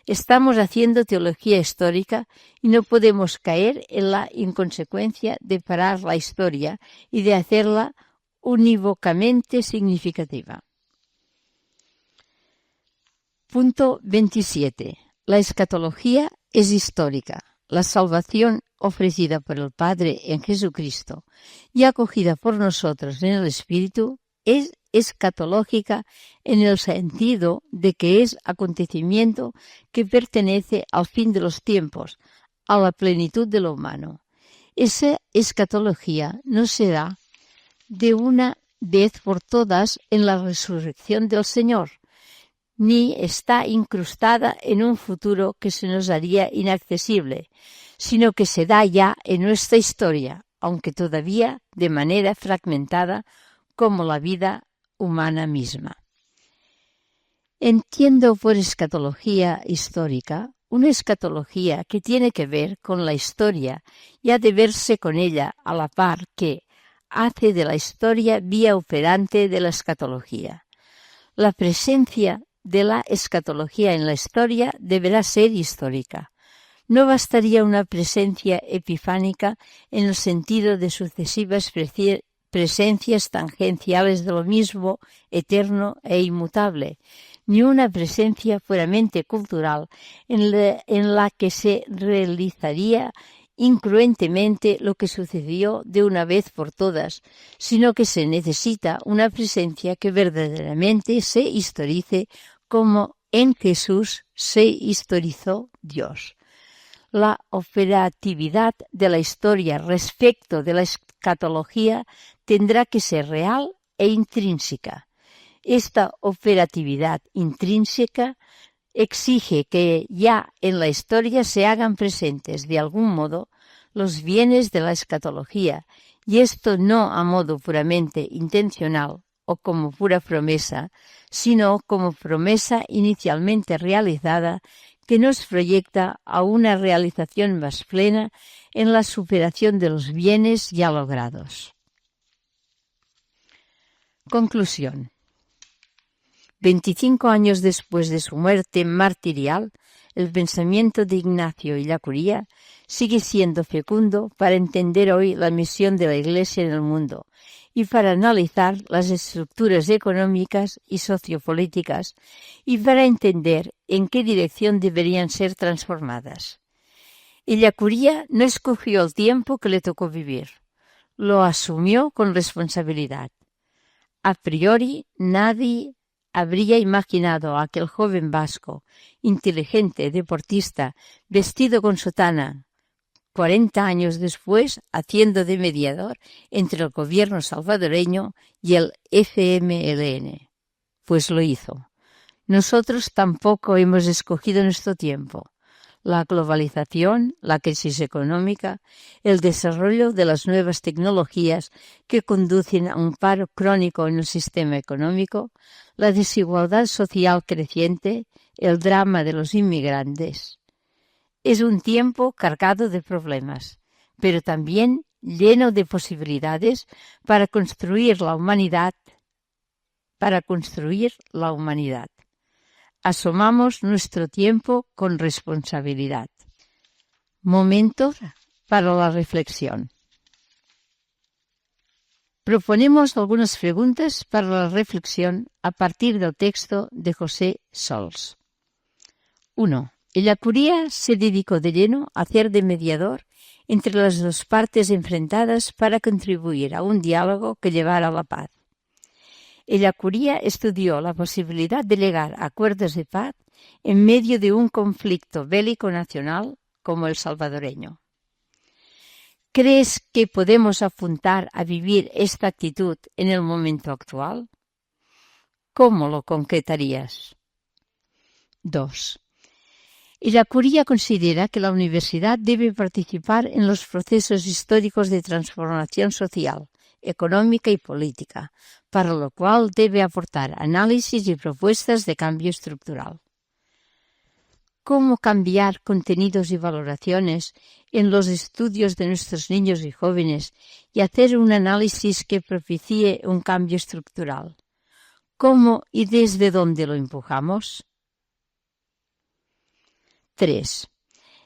Estamos haciendo teología histórica y no podemos caer en la inconsecuencia de parar la historia y de hacerla unívocamente significativa. Punto 27. La escatología es histórica. La salvación ofrecida por el Padre en Jesucristo y acogida por nosotros en el Espíritu es escatológica en el sentido de que es acontecimiento que pertenece al fin de los tiempos, a la plenitud de lo humano. Esa escatología no se da de una vez por todas en la resurrección del Señor, ni está incrustada en un futuro que se nos haría inaccesible, sino que se da ya en nuestra historia, aunque todavía de manera fragmentada como la vida humana misma. Entiendo por escatología histórica una escatología que tiene que ver con la historia y ha de verse con ella a la par que hace de la historia vía operante de la escatología. La presencia de la escatología en la historia deberá ser histórica. No bastaría una presencia epifánica en el sentido de sucesivas presencias tangenciales de lo mismo, eterno e inmutable, ni una presencia puramente cultural en la que se realizaría incruentemente lo que sucedió de una vez por todas, sino que se necesita una presencia que verdaderamente se historice como en Jesús se historizó Dios. La operatividad de la historia respecto de la escatología tendrá que ser real e intrínseca. Esta operatividad intrínseca exige que ya en la historia se hagan presentes de algún modo los bienes de la escatología, y esto no a modo puramente intencional o como pura promesa, sino como promesa inicialmente realizada que nos proyecta a una realización más plena en la superación de los bienes ya logrados. Conclusión. 25 años después de su muerte martirial, el pensamiento de Ignacio Ellacuría sigue siendo fecundo para entender hoy la misión de la Iglesia en el mundo y para analizar las estructuras económicas y sociopolíticas y para entender en qué dirección deberían ser transformadas. Ellacuría no escogió el tiempo que le tocó vivir, lo asumió con responsabilidad. A priori, nadie habría imaginado a aquel joven vasco, inteligente, deportista, vestido con sotana, 40 años después haciendo de mediador entre el gobierno salvadoreño y el FMLN. Pues lo hizo. Nosotros tampoco hemos escogido nuestro tiempo. La globalización, la crisis económica, el desarrollo de las nuevas tecnologías que conducen a un paro crónico en el sistema económico, la desigualdad social creciente, el drama de los inmigrantes. Es un tiempo cargado de problemas, pero también lleno de posibilidades para construir la humanidad. Asomamos nuestro tiempo con responsabilidad. Momento para la reflexión. Proponemos algunas preguntas para la reflexión a partir del texto de José Sols. 1. Ellacuría se dedicó de lleno a hacer de mediador entre las dos partes enfrentadas para contribuir a un diálogo que llevara a la paz. Ellacuría estudió la posibilidad de llegar a acuerdos de paz en medio de un conflicto bélico nacional como el salvadoreño. ¿Crees que podemos apuntar a vivir esta actitud en el momento actual? ¿Cómo lo concretarías? 2. Ellacuría considera que la universidad debe participar en los procesos históricos de transformación social, económica y política, para lo cual debe aportar análisis y propuestas de cambio estructural. ¿Cómo cambiar contenidos y valoraciones en los estudios de nuestros niños y jóvenes y hacer un análisis que propicie un cambio estructural? ¿Cómo y desde dónde lo empujamos? 3.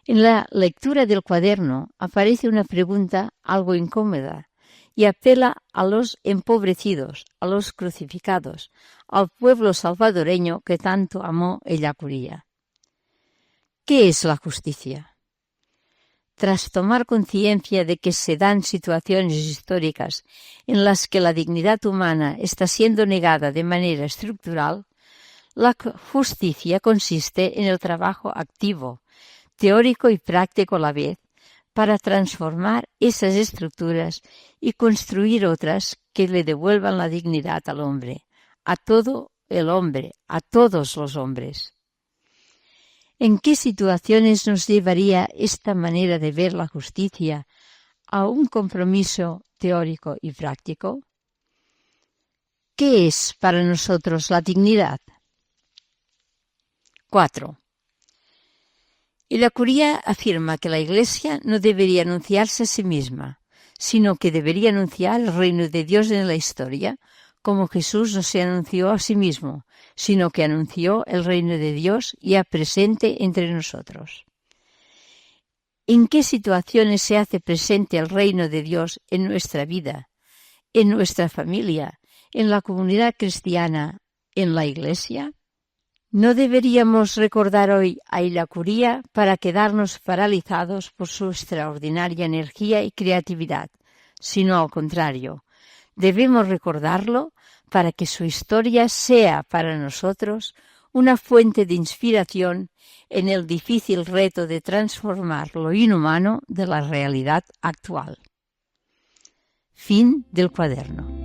En la lectura del cuaderno aparece una pregunta algo incómoda y apela a los empobrecidos, a los crucificados, al pueblo salvadoreño que tanto amó Ellacuría. ¿Qué es la justicia? Tras tomar conciencia de que se dan situaciones históricas en las que la dignidad humana está siendo negada de manera estructural, la justicia consiste en el trabajo activo, teórico y práctico a la vez, para transformar esas estructuras y construir otras que le devuelvan la dignidad al hombre, a todo el hombre, a todos los hombres. ¿En qué situaciones nos llevaría esta manera de ver la justicia a un compromiso teórico y práctico? ¿Qué es para nosotros la dignidad? 4. Y la Curia afirma que la Iglesia no debería anunciarse a sí misma, sino que debería anunciar el reino de Dios en la historia, como Jesús no se anunció a sí mismo, sino que anunció el reino de Dios ya presente entre nosotros. ¿En qué situaciones se hace presente el reino de Dios en nuestra vida, en nuestra familia, en la comunidad cristiana, en la Iglesia? No deberíamos recordar hoy a la Curia para quedarnos paralizados por su extraordinaria energía y creatividad, sino al contrario, debemos recordarlo para que su historia sea para nosotros una fuente de inspiración en el difícil reto de transformar lo inhumano de la realidad actual. Fin del cuaderno.